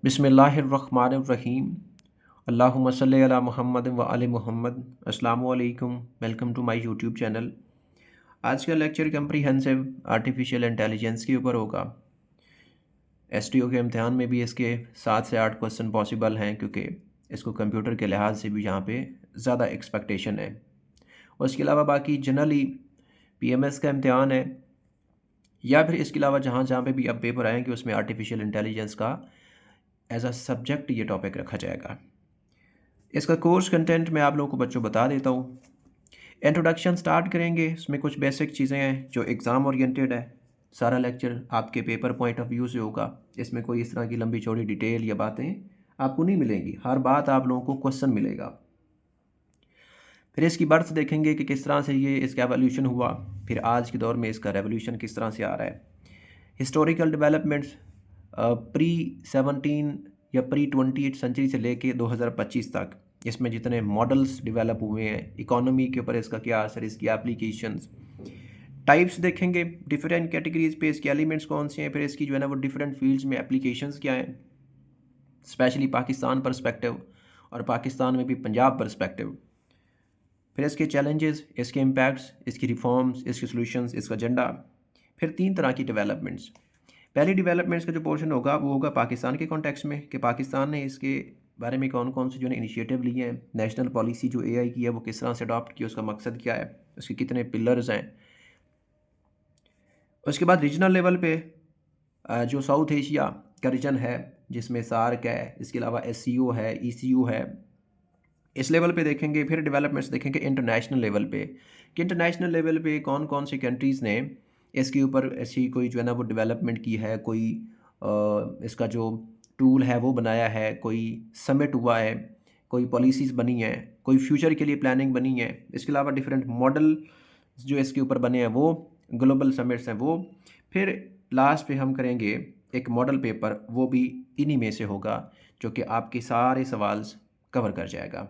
बिस्मिल्लाहिर्रहमानिर्रहीम। अल्लाहुम्मा सल्लि अला मुहम्मद व आले मुहम्मद। अस्सलामु अलैकुम, welcome to my YouTube channel. आज का लेक्चर कम्प्रीहेंसिव आर्टिफिशियल इंटेलिजेंस के ऊपर होगा। एसटीओ के इम्तिहान में भी इसके 7 से 8 क्वेश्चन पॉसिबल हैं, क्योंकि इसको कंप्यूटर के लिहाज से भी यहाँ पे ज़्यादा एक्सपेक्टेशन है। और इसके अलावा बाकी जनरली पीएमएस का इम्तिहान है, या फिर इसके अलावा जहाँ जहाँ पे भी अब पेपर आएंगे उसमें आर्टिफिशियल इंटेलिजेंस का एज अ सब्जेक्ट ये टॉपिक रखा जाएगा। इसका कोर्स कंटेंट मैं आप लोगों को बच्चों बता देता हूँ। इंट्रोडक्शन स्टार्ट करेंगे, इसमें कुछ बेसिक चीज़ें हैं जो एग्ज़ाम ओरिएंटेड है। सारा लेक्चर आपके पेपर पॉइंट ऑफ व्यू से होगा। इसमें कोई इस तरह की लंबी चौड़ी डिटेल या बातें आपको नहीं मिलेंगी, हर बात आप लोगों को क्वेश्चन मिलेगा। फिर इसकी बर्थ देखेंगे कि किस तरह से ये इसका एवोल्यूशन हुआ, फिर आज के दौर में इसका रेवोल्यूशन किस तरह से आ रहा है। हिस्टोरिकल डेवलपमेंट्स प्री 17 या प्री 28 सेंचुरी से लेके 2025 तक इसमें जितने मॉडल्स डेवलप हुए हैं, इकोनॉमी के ऊपर इसका क्या असर, इसकी एप्लीकेशंस। टाइप्स देखेंगे, डिफरेंट कैटेगरीज पे इसके एलिमेंट्स कौन से हैं, फिर इसकी जो है ना वो डिफरेंट फील्ड्स में एप्लीकेशंस क्या हैं, स्पेशली पाकिस्तान पर्सपेक्टिव और पाकिस्तान में भी पंजाब पर्सपेक्टिव। फिर इसके चैलेंजेस, इसके इम्पैक्ट्स, इसकी रिफॉर्म्स, इसके सॉल्यूशंस, इसका एजेंडा। फिर 3 तरह की डेवलपमेंट्स। पहली डेवलपमेंट्स का जो पोर्शन होगा वो होगा पाकिस्तान के कॉन्टेक्स्ट में, कि पाकिस्तान ने इसके बारे में कौन कौन से जो है इनिशिएटिव लिए हैं, नेशनल पॉलिसी जो एआई की है वो किस तरह से अडॉप्ट की, उसका मकसद क्या है, उसके कितने पिलर्स हैं। उसके बाद रीजनल लेवल पे जो साउथ एशिया का रीजन है जिसमें सार्क है, इसके अलावा एससीओ है, ईसीयू है, इस लेवल पे देखेंगे। फिर डेवलपमेंट्स देखेंगे इंटरनेशनल लेवल पे, कि इंटरनेशनल लेवल पे कौन कौन सी कंट्रीज़ ने इसके ऊपर ऐसी कोई जो है ना वो डेवलपमेंट की है, कोई इसका जो टूल है वो बनाया है, कोई समिट हुआ है, कोई पॉलिसीज़ बनी हैं, कोई फ्यूचर के लिए प्लानिंग बनी है। इसके अलावा डिफरेंट मॉडल जो इसके ऊपर बने हैं वो, ग्लोबल समिट्स हैं वो। फिर लास्ट पे हम करेंगे एक मॉडल पेपर, वो भी इन्हीं में से होगा जो कि आपके सारे सवाल कवर कर जाएगा,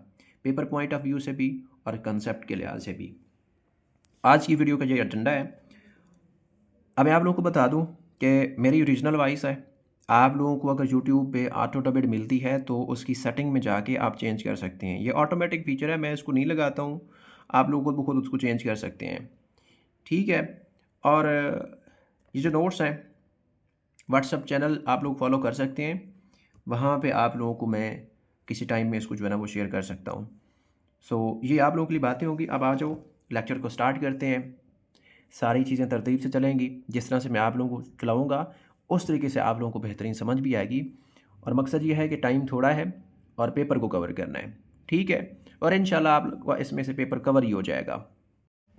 पेपर पॉइंट ऑफ व्यू से भी और कंसेप्ट के लिहाज से भी। आज की वीडियो का ये एजेंडा है। अब मैं आप लोगों को बता दूं कि मेरी ओरिजिनल वॉइस है। आप लोगों को अगर यूट्यूब पे ऑटो डबिड मिलती है तो उसकी सेटिंग में जाके आप चेंज कर सकते हैं। ये ऑटोमेटिक फीचर है, मैं इसको नहीं लगाता हूँ, आप लोग खुद ब खुद उसको चेंज कर सकते हैं, ठीक है। और ये जो नोट्स हैं, व्हाट्सअप चैनल आप लोग फॉलो कर सकते हैं, वहाँ पे आप लोगों को मैं किसी टाइम में इसको जो है ना वो शेयर कर सकता हूँ। ये आप लोगों के लिए बातें होंगी। अब आ जाओ, लेक्चर को स्टार्ट करते हैं। सारी चीज़ें तरतीब से चलेंगी, जिस तरह से मैं आप लोगों को चलाऊँगा उस तरीके से आप लोगों को बेहतरीन समझ भी आएगी। और मकसद ये है कि टाइम थोड़ा है और पेपर को कवर करना है, ठीक है। और इंशाल्लाह आप लोग का इसमें से पेपर कवर ही हो जाएगा।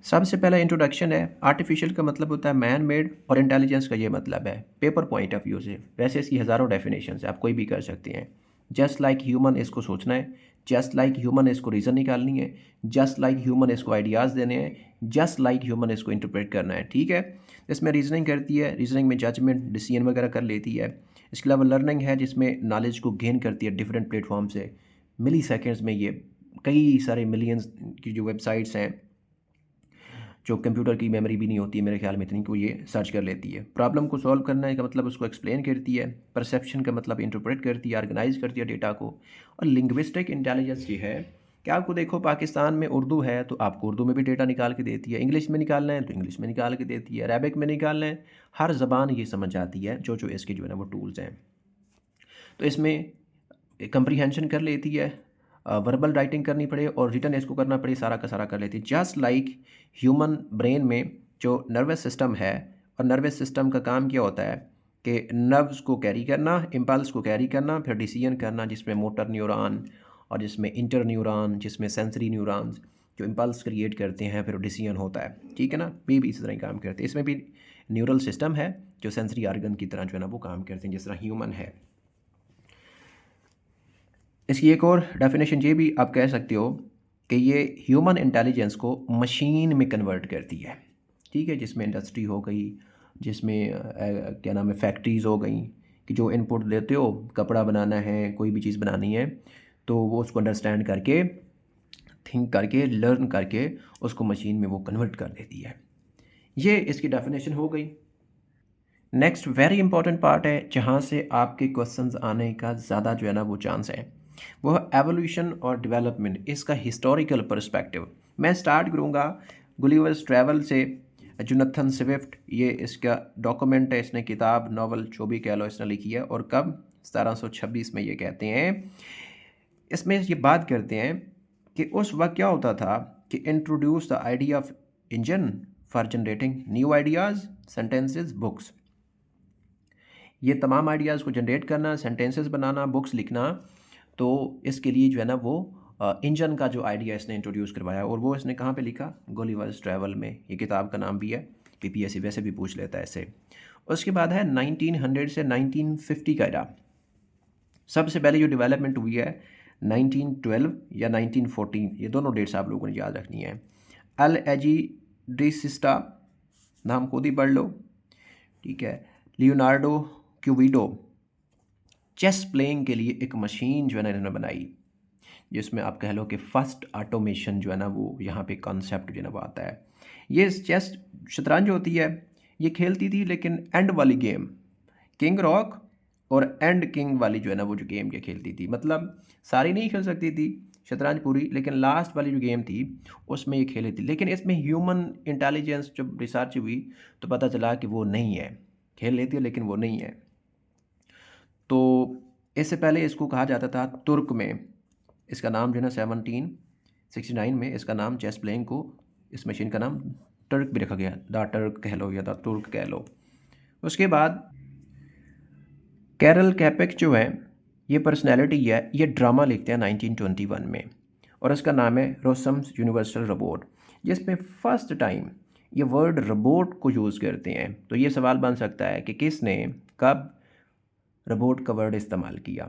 सबसे पहला इंट्रोडक्शन है। आर्टिफिशियल का मतलब होता है मैन मेड, और इंटेलिजेंस का ये मतलब है पेपर पॉइंट ऑफ व्यू से। वैसे इसकी हज़ारों डेफिनेशन है, आप कोई भी कर सकते हैं। जस्ट लाइक ह्यूमन इसको सोचना है, जस्ट लाइक ह्यूमन इसको रीज़न निकालनी है, जस्ट लाइक ह्यूमन इसको आइडियाज़ देने हैं, जस्ट लाइक ह्यूमन इसको इंटरप्रेट करना है, ठीक है। इसमें रीजनिंग करती है, रीजनिंग में जजमेंट डिसीजन वगैरह कर लेती है। इसके अलावा लर्निंग है जिसमें नॉलेज को गेन करती है डिफरेंट प्लेटफॉर्म से। मिली सेकेंड्स में ये कई सारे मिलियंस की जो वेबसाइट्स हैं, जो कंप्यूटर की मेमोरी भी नहीं होती है मेरे ख्याल में इतनी, को ये सर्च कर लेती है। प्रॉब्लम को सॉल्व करने का मतलब उसको एक्सप्लेन करती है। परसेप्शन का मतलब इंटरप्रेट करती है, ऑर्गेनाइज करती है डेटा को। और लिंग्विस्टिक इंटेलिजेंस ये है कि आपको देखो पाकिस्तान में उर्दू है तो आपको उर्दू में भी डेटा निकाल के देती है, इंग्लिश में निकालना है तो इंग्लिश में निकाल के देती है, अरेबिक में निकालना है, हर ज़बान ये समझ आती है जो जो इसके जो है ना वो टूल्स हैं। तो इसमें कंप्रीहेंशन कर लेती है, वर्बल राइटिंग करनी पड़े और रिटन इसको करना पड़े, सारा का सारा कर लेती है। जस्ट लाइक ह्यूमन ब्रेन में जो नर्वस सिस्टम है, और नर्वस सिस्टम का काम क्या होता है कि नर्व्स को कैरी करना, इम्पल्स को कैरी करना, फिर डिसीजन करना, जिसमें मोटर न्यूरॉन और जिसमें इंटर न्यूरॉन, जिसमें सेंसरी न्यूरॉन्स जो इम्पल्स क्रिएट करते हैं, फिर डिसीजन होता है, ठीक है ना। ये भी इसी तरह ही काम करते हैं। इसमें भी न्यूरल सिस्टम है जो सेंसरी ऑर्गन की तरह जो है ना वो काम करते हैं, जिस तरह ह्यूमन है। इसकी एक और डेफिनेशन ये भी आप कह सकते हो कि ये ह्यूमन इंटेलिजेंस को मशीन में कन्वर्ट करती है, ठीक है। जिसमें इंडस्ट्री हो गई, जिसमें क्या नाम है, फैक्ट्रीज़ हो गई, कि जो इनपुट देते हो, कपड़ा बनाना है, कोई भी चीज़ बनानी है, तो वो उसको अंडरस्टैंड करके, थिंक करके, लर्न करके उसको मशीन में वो कन्वर्ट कर देती है। ये इसकी डेफिनेशन हो गई। नेक्स्ट वेरी इंपॉर्टेंट पार्ट है जहाँ से आपके क्वेश्चंस आने का ज़्यादा जो है ना वो चांस है, वो है एवोल्यूशन और डेवलपमेंट, इसका हिस्टोरिकल पर्सपेक्टिव। मैं स्टार्ट करूँगा गुलिवर्स ट्रैवल से। जोनाथन स्विफ्ट, ये इसका डॉक्यूमेंट है, इसने किताब नॉवल जो भी कह लो इसने लिखी है, और कब 1726 में ये कहते हैं। इसमें ये बात करते हैं कि उस वक्त क्या होता था कि introduce the idea of engine for generating new ideas, sentences, books. ये तमाम आइडियाज़ को जनरेट करना, सेंटेंसेस बनाना, बुक्स लिखना, तो इसके लिए जो है ना वो इंजन का जो आइडिया इसने इंट्रोड्यूस करवाया, और वो इसने कहाँ पे लिखा? गुलिवर्स ट्रैवल में। ये किताब का नाम भी है, पीपीएससी वैसे भी पूछ लेता है इससे। उसके बाद है 1900 से 1950 का एरा। सबसे पहले जो डेवलपमेंट हुई है 1912 या 1914, ये दोनों डेट्स आप लोगों ने याद रखनी है। अल एजी डिसिस्टा, नाम खुद ही पढ़ लो, ठीक है। लियोनार्डो क्यूबिडो, चेस प्लेइंग के लिए एक मशीन जो है ना इन्होंने बनाई, जिसमें आप कह लो कि फर्स्ट ऑटोमेशन जो है ना वो यहाँ पे कॉन्सेप्ट जो है ना वो आता है। ये चेस शतरंज होती है, ये खेलती थी, लेकिन एंड वाली गेम किंग रॉक और एंड किंग वाली जो है ना वो जो गेम ये खेलती थी, मतलब सारी नहीं खेल सकती थी शतरंज पूरी, लेकिन लास्ट वाली जो गेम थी उसमें ये खेली थी। लेकिन इसमें ह्यूमन इंटेलिजेंस जब रिसर्च हुई तो पता चला कि वो नहीं है, खेल लेती है लेकिन वो नहीं है। तो इससे पहले इसको कहा जाता था तुर्क में, इसका नाम जो है ना 1769 में इसका नाम चेस प्लेइंग को, इस मशीन का नाम टर्क भी रखा गया, द टर्क कह लो या द तुर्क कह लो। उसके बाद कैरल कैपेक जो है, ये पर्सनैलिटी है, ये ड्रामा लिखते हैं 1921 में, और इसका नाम है रोसम्स यूनिवर्सल रोबोट, जिसमें फर्स्ट टाइम ये वर्ड रोबोट को यूज़ करते हैं। तो ये सवाल बन सकता है कि किसने कब रोबोट का वर्ड इस्तेमाल किया।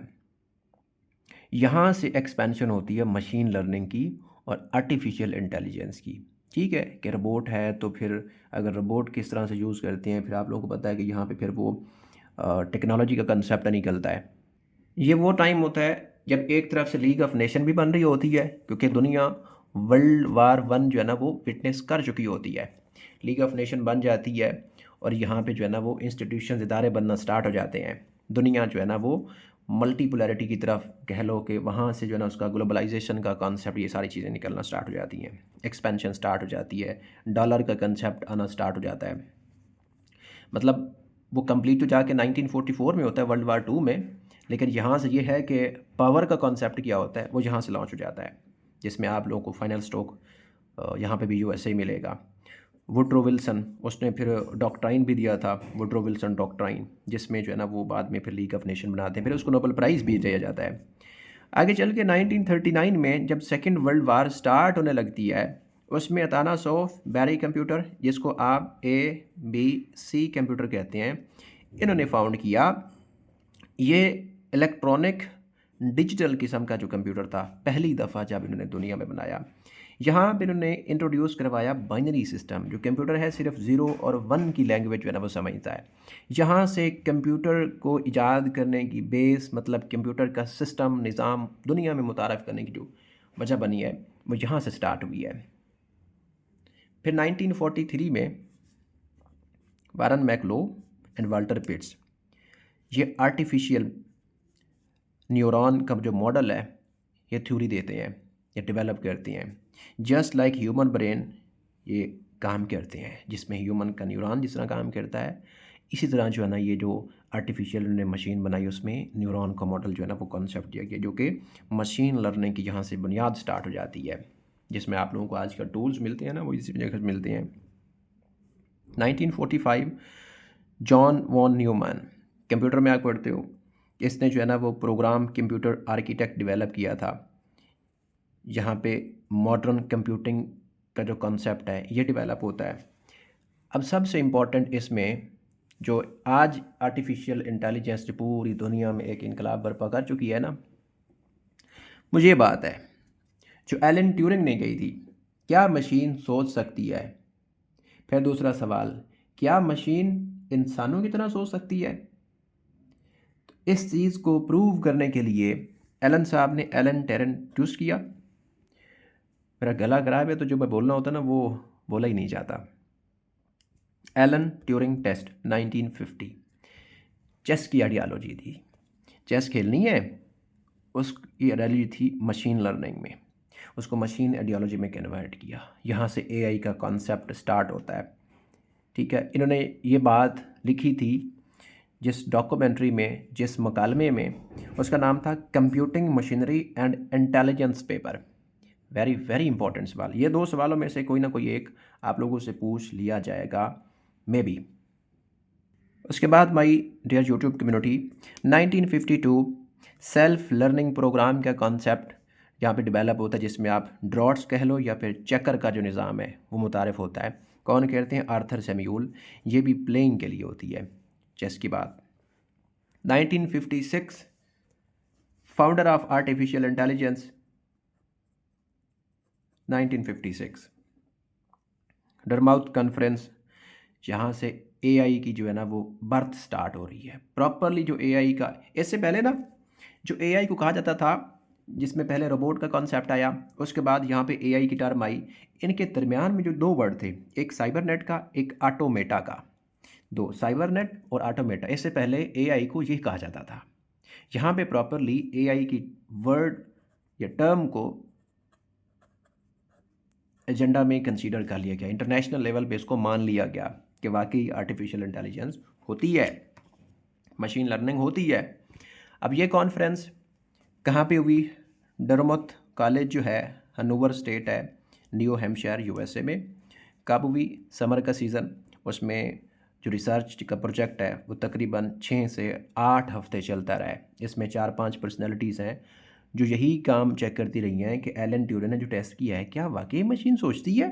यहाँ से एक्सपेंशन होती है मशीन लर्निंग की और आर्टिफिशियल इंटेलिजेंस की। ठीक है कि रोबोट है तो फिर अगर रोबोट किस तरह से यूज़ करते हैं, फिर आप लोगों को पता है कि यहाँ पे फिर वो टेक्नोलॉजी का कंसेप्ट निकलता है। ये वो टाइम होता है जब एक तरफ से लीग ऑफ नेशन भी बन रही होती है, क्योंकि दुनिया वर्ल्ड वार वन जो है ना वो विटनेस कर चुकी होती है। लीग ऑफ नेशन बन जाती है और यहाँ पे जो है ना वो इंस्टीट्यूशन इदारे बनना स्टार्ट हो जाते हैं। दुनिया जो है ना वो मल्टीपोलैरिटी की तरफ कह लो कि वहाँ से जो है ना उसका ग्लोबलाइजेशन का कॉन्सेप्ट, ये सारी चीज़ें निकलना स्टार्ट हो जाती हैं, एक्सपेंशन स्टार्ट हो जाती है, डॉलर का कंसेप्ट आना स्टार्ट हो जाता है। मतलब वो कंप्लीट तो जाके 1944 में होता है वर्ल्ड वार टू में, लेकिन यहाँ से ये है कि पावर का कॉन्सेप्ट क्या होता है वो यहाँ से लॉन्च हो जाता है, जिसमें आप लोगों को फाइनल स्ट्रोक यहाँ पे भी यूएसए ही मिलेगा। वुड्रो विल्सन, उसने फिर डॉक्ट्राइन भी दिया था, वुड्रो विल्सन डॉक्ट्राइन, जिसमें जो है ना वो बाद में फिर लीग ऑफ नेशन बनाते हैं, फिर उसको नोबेल प्राइज़ भी दिया जाता है। आगे चल के 1939 में जब सेकेंड वर्ल्ड वार स्टार्ट होने लगती है, उसमें अतानासोफ बैरी कंप्यूटर, जिसको आप ABC कंप्यूटर कहते हैं, इन्होंने फाउंड किया। ये इलेक्ट्रॉनिक डिजिटल किस्म का जो कंप्यूटर था, पहली दफ़ा जब इन्होंने दुनिया में बनाया। यहाँ पे इन्होंने इंट्रोड्यूस करवाया बाइनरी सिस्टम, जो कंप्यूटर है सिर्फ 0 और 1 की लैंग्वेज जो है ना वो समझता है। यहाँ से कंप्यूटर को इजाद करने की बेस, मतलब कंप्यूटर का सिस्टम निज़ाम दुनिया में मुतारफ़ करने की जो वजह बनी है वो यहाँ से स्टार्ट हुई है। फिर 1943 में वारन मैकलो एंड वाल्टर पिट्स, ये आर्टिफिशियल न्यूरॉन का जो मॉडल है ये थ्योरी देते हैं, ये डेवलप करते हैं। जस्ट लाइक ह्यूमन ब्रेन ये काम करते हैं, जिसमें ह्यूमन का न्यूरॉन जिस तरह काम करता है, इसी तरह जो है ना ये जो आर्टिफिशियल ने मशीन बनाई उसमें न्यूरॉन का मॉडल जो है ना वो कॉन्सेप्ट दिया गया, जो कि मशीन लर्निंग की यहाँ से बुनियाद स्टार्ट हो जाती है, जिसमें आप लोगों को आज का टूल्स मिलते हैं ना वो इसी जगह मिलते हैं। 1945 जॉन वॉन न्यूमैन, कंप्यूटर में आप पढ़ते हो, इसने जो है ना वो प्रोग्राम कंप्यूटर आर्किटेक्ट डेवलप किया था। यहाँ पे मॉडर्न कंप्यूटिंग का जो कॉन्सेप्ट है ये डेवलप होता है। अब सबसे इम्पॉर्टेंट इसमें जो आज आर्टिफिशियल इंटेलिजेंस जो पूरी दुनिया में एक इनकलाब बर्पा कर चुकी है ना, मुझे ये बात है जो एलन ट्यूरिंग ने कही थी, क्या मशीन सोच सकती है? फिर दूसरा सवाल, क्या मशीन इंसानों की तरह सोच सकती है? इस चीज़ को प्रूव करने के लिए एलन साहब ने एलन टेरन चूज़ किया। मेरा गला खराब है तो जो मैं बोलना होता ना वो बोला ही नहीं जाता। Alan Turing test 1950। चेस की आइडियोलॉजी थी। चेस खेलनी है, उसकी आइडियोलॉजी थी मशीन लर्निंग में, उसको मशीन आइडियोलॉजी में कन्वर्ट किया। यहाँ से एआई का कॉन्सेप्ट स्टार्ट होता है। ठीक है, इन्होंने ये बात लिखी थी जिस डॉक्यूमेंट्री में, जिस मकालमे में, उसका नाम था computing machinery and intelligence paper. Very very important सवाल। ये 2 सवालों में से कोई ना कोई एक आप लोगों से पूछ लिया जाएगा मे बी। उसके बाद my dear YouTube community, 1952 self learning program का कॉन्सेप्ट यहाँ पे डेवलप होता है, जिसमें आप ड्रॉट्स कह लो या फिर चेकर का जो निज़ाम है वो मुतारिफ होता है। कौन कहते हैं? Arthur Samuel. ये भी प्लेइंग के लिए होती है, चेस की बात। 1956 founder of artificial intelligence, 1956 Dartmouth conference, जहाँ से एआई की जो है ना वो बर्थ स्टार्ट हो रही है प्रॉपरली। जो एआई का, इससे पहले ना जो एआई को कहा जाता था, जिसमें पहले रोबोट का कॉन्सेप्ट आया, उसके बाद यहाँ पे एआई की टर्म आई। इनके दरमियान में जो 2 वर्ड थे, एक साइबरनेट का, एक ऑटोमेटा का। 2 साइबरनेट और ऑटोमेटा, इससे पहले एआई को यही कहा जाता था। यहाँ पे प्रॉपरली एआई की वर्ड या टर्म को एजेंडा में कंसीडर कर लिया गया, इंटरनेशनल लेवल पे इसको मान लिया गया कि वाकई आर्टिफिशियल इंटेलिजेंस होती है, मशीन लर्निंग होती है। अब ये कॉन्फ्रेंस कहाँ पे हुई? डरमोथ कॉलेज जो है, हनोवर स्टेट है, न्यू हैम्पशायर यूएसए में। कब हुई? समर का सीज़न। उसमें जो रिसर्च का प्रोजेक्ट है वो तकरीबन 6 से 8 हफ्ते चलता रहा है। इसमें 4-5 पर्सनैलिटीज़ हैं जो यही काम चेक करती रही हैं कि एलन ट्यूरिंग ने जो टेस्ट किया है, क्या वाकई मशीन सोचती है?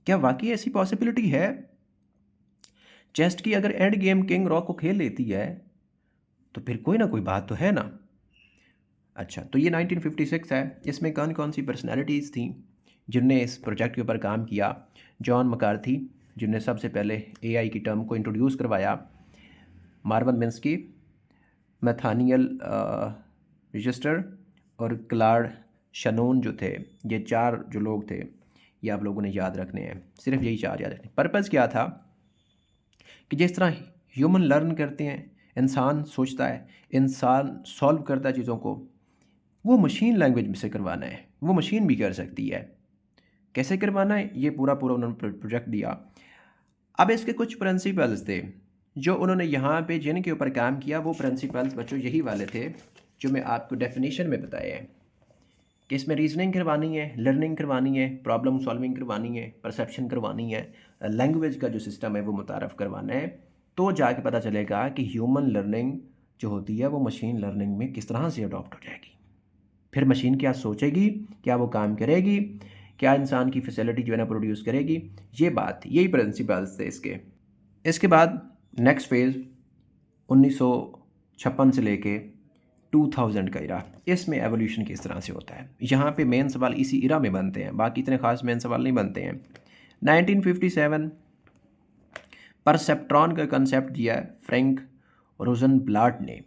क्या वाकई ऐसी पॉसिबिलिटी है? चेस्ट की अगर एंड गेम किंग रॉक को खेल लेती है तो फिर कोई ना कोई बात तो है ना। अच्छा, तो ये 1956 है। इसमें कौन कौन सी पर्सनैलिटीज़ थी जिनने इस प्रोजेक्ट के ऊपर काम किया? जॉन मकार्थी, जिनने सबसे पहले एआई की टर्म को इंट्रोड्यूस करवाया। मार्वन मिन्स्की, मैथानियल रजिस्टर और क्लार्ड शनोन जो थे, ये 4 जो लोग थे, ये आप लोगों ने याद रखने हैं। सिर्फ यही 4 याद रखने। पर्पज़ क्या था कि जिस तरह ह्यूमन लर्न करते हैं, इंसान सोचता है, इंसान सॉल्व करता है चीज़ों को, वो मशीन लैंग्वेज में से करवाना है। वो मशीन भी कर सकती है। कैसे करवाना है? ये पूरा पूरा उन्होंने प्रोजेक्ट दिया। अब इसके कुछ प्रिंसिपल्स थे जो उन्होंने यहाँ पे जिनके ऊपर काम किया। वो प्रिंसिपल्स बच्चों यही वाले थे जो मैं आपको डेफिनेशन में बताए हैं कि इसमें रीजनिंग करवानी है, लर्निंग करवानी है, प्रॉब्लम सॉल्विंग करवानी है, परसेप्शन करवानी है, लैंग्वेज का जो सिस्टम है वो मुतारफ़ करवाना है। तो जाके पता चलेगा कि ह्यूमन लर्निंग जो होती है वो मशीन लर्निंग में किस तरह से अडॉप्ट हो जाएगी। फिर मशीन क्या सोचेगी, क्या वो काम करेगी, क्या इंसान की फैसिलिटी जो है ना प्रोड्यूस करेगी, ये बात थी। यही प्रिंसिपल्स थे इसके। इसके बाद नेक्स्ट फेज़ 1956 से लेके 2000 का इरा, इसमें एवोल्यूशन किस तरह से होता है। यहाँ पे मेन सवाल इसी इरा में बनते हैं, बाकी इतने ख़ास मेन सवाल नहीं बनते हैं। 1957 परसेप्ट्रॉन का कंसेप्ट दिया फ्रैंक रोजनब्लाट ने।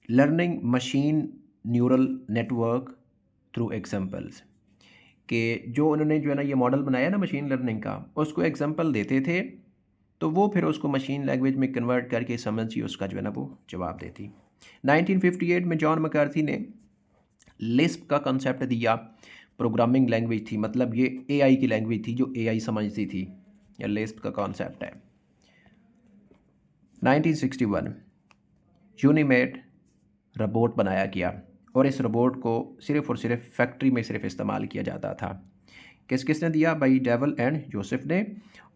Learning machine neural network through examples, कि जो उन्होंने जो है ना ये मॉडल बनाया ना मशीन लर्निंग का, उसको एग्जांपल देते थे तो वो फिर उसको मशीन लैंग्वेज में कन्वर्ट करके समझिए उसका जो है ना वो जवाब देती। 1958 में जॉन मैकार्थी ने लिस्प का कंसेप्ट दिया। प्रोग्रामिंग लैंग्वेज थी, मतलब ये एआई की लैंग्वेज थी जो एआई समझती थी। या लिस्प का कॉन्सेप्ट है। 1961 यूनिमेट रोबोट बनाया गया और इस रोबोट को सिर्फ़ और सिर्फ फैक्ट्री में सिर्फ इस्तेमाल किया जाता था। किसने दिया? भाई डेवल एंड जोसेफ ने।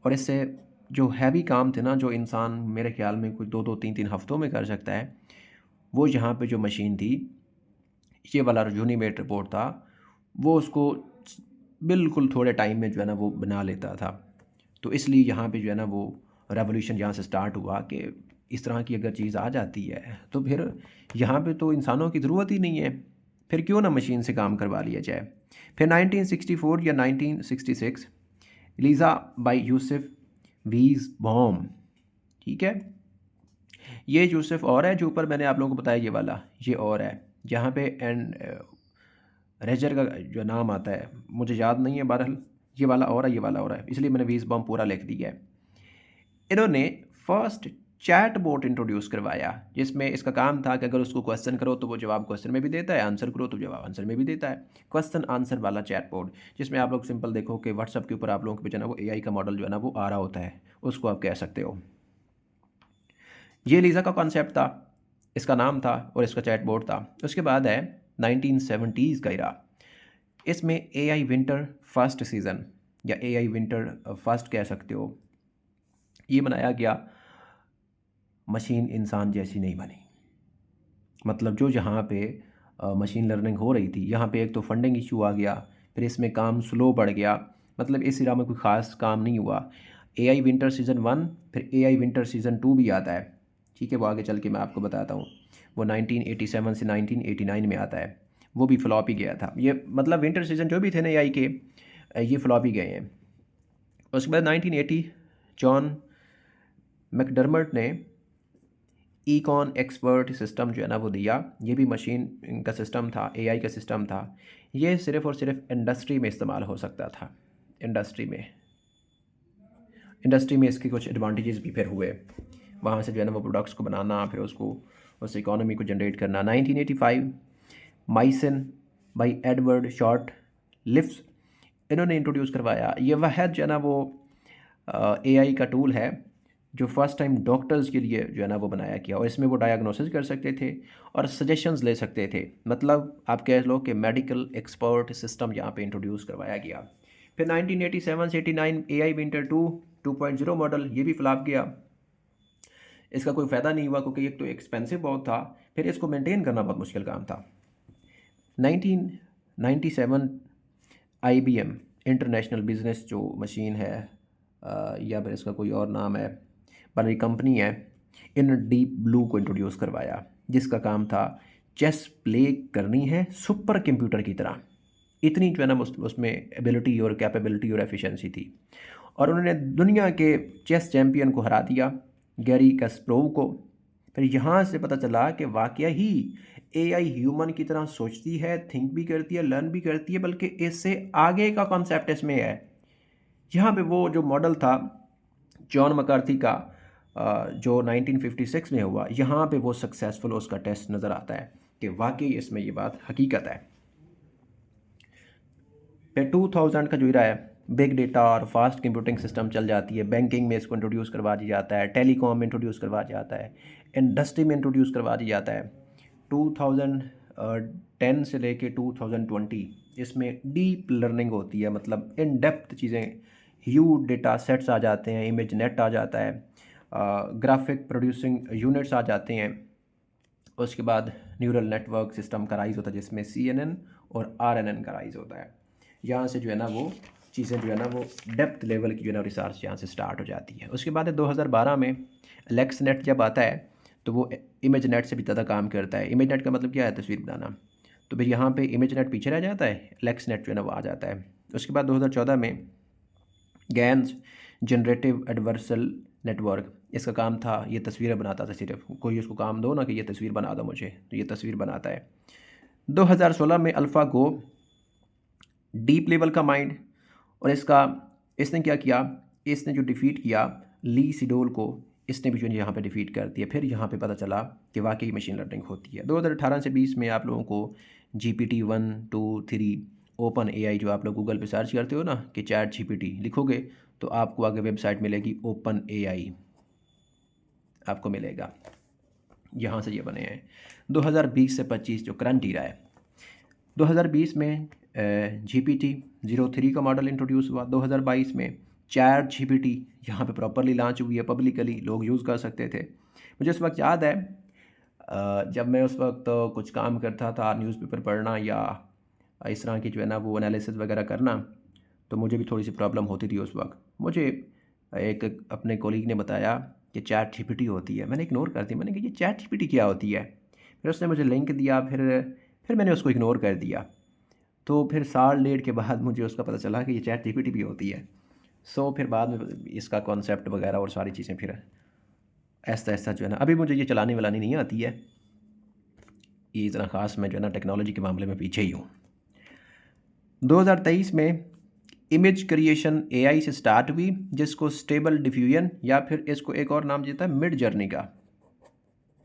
और इससे जो हैवी काम थे ना, जो इंसान मेरे ख्याल में कुछ 2-2 3-3 हफ्तों में कर सकता है, वो यहाँ पे जो मशीन थी, ये वाला यूनिमेट रोबोट था, वो उसको बिल्कुल थोड़े टाइम में जो है ना वो बना लेता था। तो इसलिए यहाँ पे जो है ना वो रेवोल्यूशन यहाँ से स्टार्ट हुआ कि इस तरह की अगर चीज़ आ जाती है तो फिर यहाँ पे तो इंसानों की ज़रूरत ही नहीं है, फिर क्यों ना मशीन से काम करवा लिया जाए। फिर 1964 या 1966 लीज़ा बाय यूसुफ वीज़बॉम, ठीक है। ये यूसुफ और है जो ऊपर मैंने आप लोगों को बताया, ये वाला ये और है। यहाँ पे एंड रेजर का जो नाम आता है मुझे याद नहीं है, बहरहाल ये वाला और है, ये वाला और है, इसलिए मैंने वीज़बॉम पूरा लिख दिया है। इन्होंने फर्स्ट चैट बोट इंट्रोड्यूस करवाया, जिसमें इसका काम था कि अगर उसको क्वेश्चन करो तो वो जवाब क्वेश्चन में भी देता है, आंसर करो तो जवाब आंसर में भी देता है। क्वेश्चन आंसर वाला चैट बोट, जिसमें आप लोग सिंपल देखो कि व्हाट्सअप के ऊपर आप लोगों के जो है ना वो एआई का मॉडल जो है ना वो आ रहा होता है, उसको आप कह सकते हो। ये लीज़ा का कॉन्सेप्ट था, इसका नाम था और इसका चैट बोट था। उसके बाद है 1970s का इरा। इसमें एआई विंटर फर्स्ट सीज़न या एआई विंटर फर्स्ट कह सकते हो, ये बनाया गया। मशीन इंसान जैसी नहीं बनी। मतलब जो यहाँ पे मशीन लर्निंग हो रही थी, यहाँ पे एक तो फंडिंग इशू आ गया, फिर इसमें काम स्लो बढ़ गया। मतलब इस इरा में कोई ख़ास काम नहीं हुआ। एआई विंटर सीज़न 1, फिर एआई विंटर सीज़न 2 भी आता है। ठीक है, वो आगे चल के मैं आपको बताता हूँ। वो 1987 से 1989 में आता है। वो भी फ्लॉप ही गया था। ये मतलब विंटर सीज़न जो भी थे ना एआई के, ये फ्लॉप ही गए हैं। उसके बाद 1980 जॉन मैकडर्मट ने ईकॉन एक्सपर्ट सिस्टम जो है ना वो दिया। ये भी मशीन का सिस्टम था, एआई का सिस्टम था। ये सिर्फ़ और सिर्फ इंडस्ट्री में इस्तेमाल हो सकता था। इंडस्ट्री में इसके कुछ एडवांटेजेस भी फिर हुए। वहाँ से जो है ना वो प्रोडक्ट्स को बनाना, फिर उसको उस इकोनॉमी को जनरेट करना। 1985 माइसन बाई एडवर्ड शॉर्ट लिफ्स, इन्होंने इंट्रोड्यूस करवाया। ये वह जो है ना वो एआई का टूल है जो फर्स्ट टाइम डॉक्टर्स के लिए जो है ना वो बनाया गया, और इसमें वो डायग्नोसिस कर सकते थे और सजेशंस ले सकते थे। मतलब आप कह लो कि मेडिकल एक्सपर्ट सिस्टम यहाँ पे इंट्रोड्यूस करवाया गया। फिर 1987 से 89 एआई विंटर 2.0 मॉडल, ये भी फ्लॉप गया। इसका कोई फ़ायदा नहीं हुआ क्योंकि एक तो एक्सपेंसिव बहुत था, फिर इसको मेंटेन करना बहुत मुश्किल काम था। 1997 आईबीएम इंटरनेशनल बिजनेस जो मशीन है, या फिर इसका कोई और नाम है, बड़ी कंपनी है, इन डीप ब्लू को इंट्रोड्यूस करवाया, जिसका काम था चेस प्ले करनी है सुपर कंप्यूटर की तरह। इतनी जो है ना उसमें एबिलिटी और कैपेबिलिटी और एफिशिएंसी थी। और उन्होंने दुनिया के चेस चैम्पियन को हरा दिया, गैरी कैस्परोव को। फिर यहाँ से पता चला कि वाकया ही एआई ह्यूमन की तरह सोचती है, थिंक भी करती है, लर्न भी करती है, बल्कि इससे आगे का कॉन्सेप्ट इसमें है। यहाँ पे वो जो मॉडल था जॉन मकार्थी का, जो 1956 में हुआ, यहाँ पे वो सक्सेसफुल उसका टेस्ट नज़र आता है कि वाकई इसमें ये बात हकीकत है। फिर 2000 का जो इरा है, बिग डेटा और फास्ट कंप्यूटिंग सिस्टम चल जाती है। बैंकिंग में इसको इंट्रोड्यूस करवा दिया जाता है, टेलीकॉम में इंट्रोड्यूस करवा दिया जाता है, इंडस्ट्री में इंट्रोड्यूस करवा दिया जाता है। 2010 से लेके 2020 इसमें डीप लर्निंग होती है, मतलब इन डेप्थ चीज़ें, ह्यूज डेटा सेट्स आ जाते हैं, इमेज नेट आ जाता है, ग्राफिक प्रोड्यूसिंग यूनिट्स आ जाते हैं। उसके बाद न्यूरल नेटवर्क सिस्टम का राइज़ होता है, जिसमें CNN और RNN का राइज़ होता है। यहाँ से जो है ना वो चीज़ें जो है ना वो डेप्थ लेवल की जो है ना रिसर्च यहाँ से स्टार्ट हो जाती है। उसके बाद 2012 में लेक्स नेट जब आता है तो वो इमेज नेट से भी ज़्यादा काम करता है। इमेज नेट का मतलब क्या है? तस्वीर बनाना। तो फिर यहाँ पे इमेज नेट पीछे रह जाता है, लेक्स नेट जो है ना वो आ जाता है। उसके बाद 2014 में गैन्स जनरेटिव एडवर्सल नेटवर्क, इसका काम था ये तस्वीरें बनाता था। सिर्फ कोई उसको काम दो ना कि ये तस्वीर बना दो मुझे, तो ये तस्वीर बनाता है। 2016 में अल्फ़ा गो, डीप लेवल का माइंड, और इसने क्या किया, इसने जो डिफ़ीट किया ली सिडोल को, इसने भी जो है यहाँ पे डिफ़ीट कर दिया। फिर यहाँ पे पता चला कि वाकई मशीन लर्निंग होती है। 2018 से 20 में आप लोगों को GPT 1, 2, 3, ओपन AI, जो आप लोग गूगल पे सर्च करते हो ना कि चैट GPT लिखोगे तो आपको आगे वेबसाइट मिलेगी, ओपन AI आपको मिलेगा। यहाँ से ये बने हैं। 2020 से 25 जो करंट ईरा है, 2020 में GPT 03 का मॉडल इंट्रोड्यूस हुआ। 2022 में चैट GPT यहाँ पे प्रॉपरली लॉन्च हुई है, पब्लिकली लोग यूज़ कर सकते थे। मुझे उस वक्त याद है, जब मैं उस वक्त कुछ काम करता था, न्यूज़पेपर पढ़ना या इस तरह की जो है ना वो एनालिसिस वगैरह करना, तो मुझे भी थोड़ी सी प्रॉब्लम होती थी उस वक्त। मुझे एक अपने कोलीग ने बताया कि चैट GPT होती है। मैंने इग्नोर कर दी, मैंने कहा ये चैट GPT क्या होती है? फिर उसने मुझे लिंक दिया, फिर मैंने उसको इग्नोर कर दिया। तो फिर साल डेढ़ के बाद मुझे उसका पता चला कि ये चैट GPT भी होती है। सो फिर बाद में इसका कॉन्सेप्ट वगैरह और सारी चीज़ें फिर ऐसा ऐसा जो है ना, अभी मुझे ये चलाने वालानी नहीं आती है। ये इतना ख़ास मैं जो है ना टेक्नोलॉजी के मामले में पीछे ही हूँ। 2023 में इमेज क्रिएशन एआई से स्टार्ट हुई, जिसको स्टेबल डिफ्यूजन या फिर इसको एक और नाम देता है मिड जर्नी का,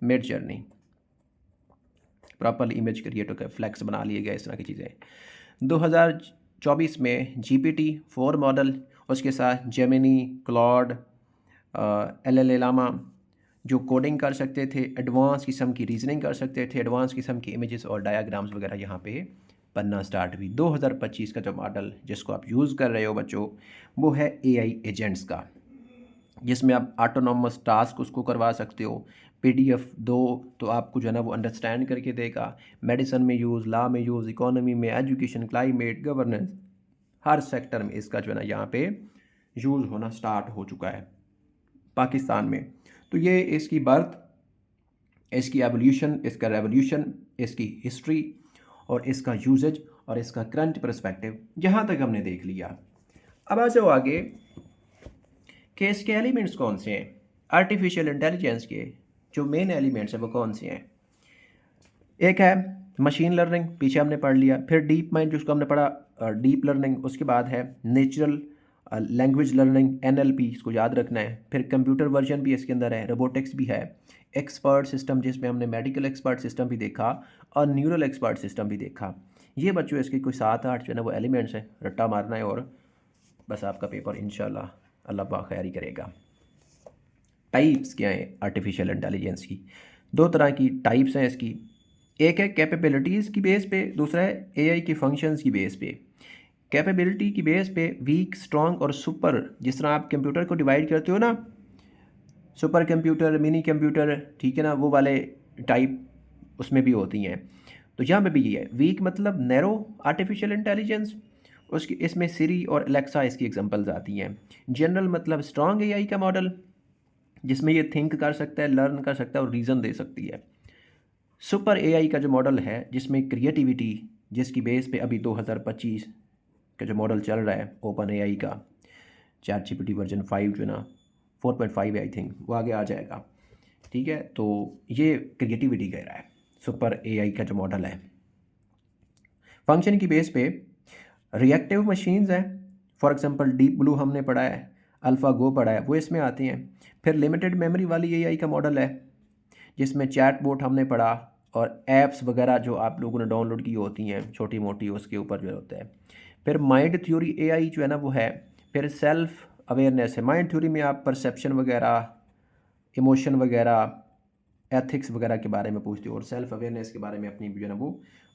mid journey. Proper image create होकर फ्लैक्स बना लिए गए, इस तरह की चीज़ें। 2024 में GPT-4 मॉडल, उसके साथ जेमिनी, क्लॉड, LLM लामा जो कोडिंग कर सकते थे, एडवांस किस्म की रीजनिंग कर सकते थे, एडवांस किस्म की इमेजेस और डायाग्राम्स वगैरह यहाँ पे बनना स्टार्ट हुई। 2025 का जो मॉडल जिसको आप यूज़ कर रहे हो बच्चों, वो है AI एजेंट्स का, जिसमें आप ऑटोनॉमस टास्क उसको करवा सकते हो। PDF दो तो आपको जो है ना वो अंडरस्टैंड करके देगा। मेडिसिन में यूज़, लॉ में यूज़, इकोनॉमी में, एजुकेशन, क्लाइमेट, गवर्नेंस, हर सेक्टर में इसका जो है ना यहाँ पे यूज़ होना स्टार्ट हो चुका है पाकिस्तान में। तो ये इसकी बर्थ, इसकी एवोल्यूशन, इसका रेवोल्यूशन, इसकी हिस्ट्री और इसका यूजेज और इसका करंट पर्सपेक्टिव यहाँ तक हमने देख लिया। अब आ जाओ आगे कि इसके एलिमेंट्स कौन से हैं। आर्टिफिशियल इंटेलिजेंस के जो मेन एलिमेंट्स हैं वो कौन से हैं। एक है मशीन लर्निंग, पीछे हमने पढ़ लिया। फिर डीप माइंड जिसको हमने पढ़ा, डीप लर्निंग। उसके बाद है नेचुरल लैंग्वेज लर्निंग, NLP, इसको याद रखना है। फिर कंप्यूटर वर्जन भी इसके अंदर है, रोबोटिक्स भी है, एक्सपर्ट सिस्टम जिसमें हमने मेडिकल एक्सपर्ट सिस्टम भी देखा और न्यूरल एक्सपर्ट सिस्टम भी देखा। ये बच्चों इसके कोई 7-8 जो है ना वो एलिमेंट्स हैं, रट्टा मारना है और बस आपका पेपर इंशाल्लाह अल्लाह पाक खैर ही करेगा। टाइप्स क्या हैं आर्टिफिशियल इंटेलिजेंस की? 2 तरह की टाइप्स हैं इसकी। एक है कैपेबिलिटीज़ की बेस पे, दूसरा है AI की फंक्शंस की बेस पे। कैपेबिलिटी की बेस पे वीक, स्ट्रॉन्ग और सुपर, जिस तरह आप कंप्यूटर को डिवाइड करते हो ना, सुपर कंप्यूटर, मिनी कंप्यूटर, ठीक है ना, वो वाले टाइप उसमें भी होती हैं। तो यहाँ पे भी ये है, वीक मतलब नैरो आर्टिफिशियल इंटेलिजेंस, उसकी इसमें सिरी और एलेक्सा इसकी एग्जांपल्स आती हैं। जनरल मतलब स्ट्रॉन्ग AI का मॉडल, जिसमें ये थिंक कर सकता है, लर्न कर सकता है और रीज़न दे सकती है। सुपर AI का जो मॉडल है, जिसमें क्रिएटिविटी, जिसकी बेस पे अभी 2025 का जो मॉडल चल रहा है ओपन AI का, ChatGPT वर्जन 5 जो है ना 4.5 है आई थिंक, वो आगे आ जाएगा, ठीक है। तो ये क्रिएटिविटी कह रहा है सुपर AI का जो मॉडल है। फंक्शन की बेस पे रिएक्टिव मशीन्स हैं, फॉर एग्जांपल डीप ब्लू हमने पढ़ा है, अल्फ़ा गो पढ़ा है, वो इसमें आती हैं। फिर लिमिटेड मेमोरी वाली AI का मॉडल है, जिसमें चैट बोट हमने पढ़ा और ऐप्स वगैरह जो आप लोगों ने डाउनलोड की होती हैं छोटी मोटी, उसके ऊपर जो होता है। फिर माइंड थ्योरी AI जो है ना वो है। फिर सेल्फ अवेयरनेस है। माइंड थ्योरी में आप परसेप्शन वगैरह, इमोशन वगैरह, एथिक्स वगैरह के बारे में पूछते हो और सेल्फ अवेयरनेस के बारे में अपनी जो है ना वो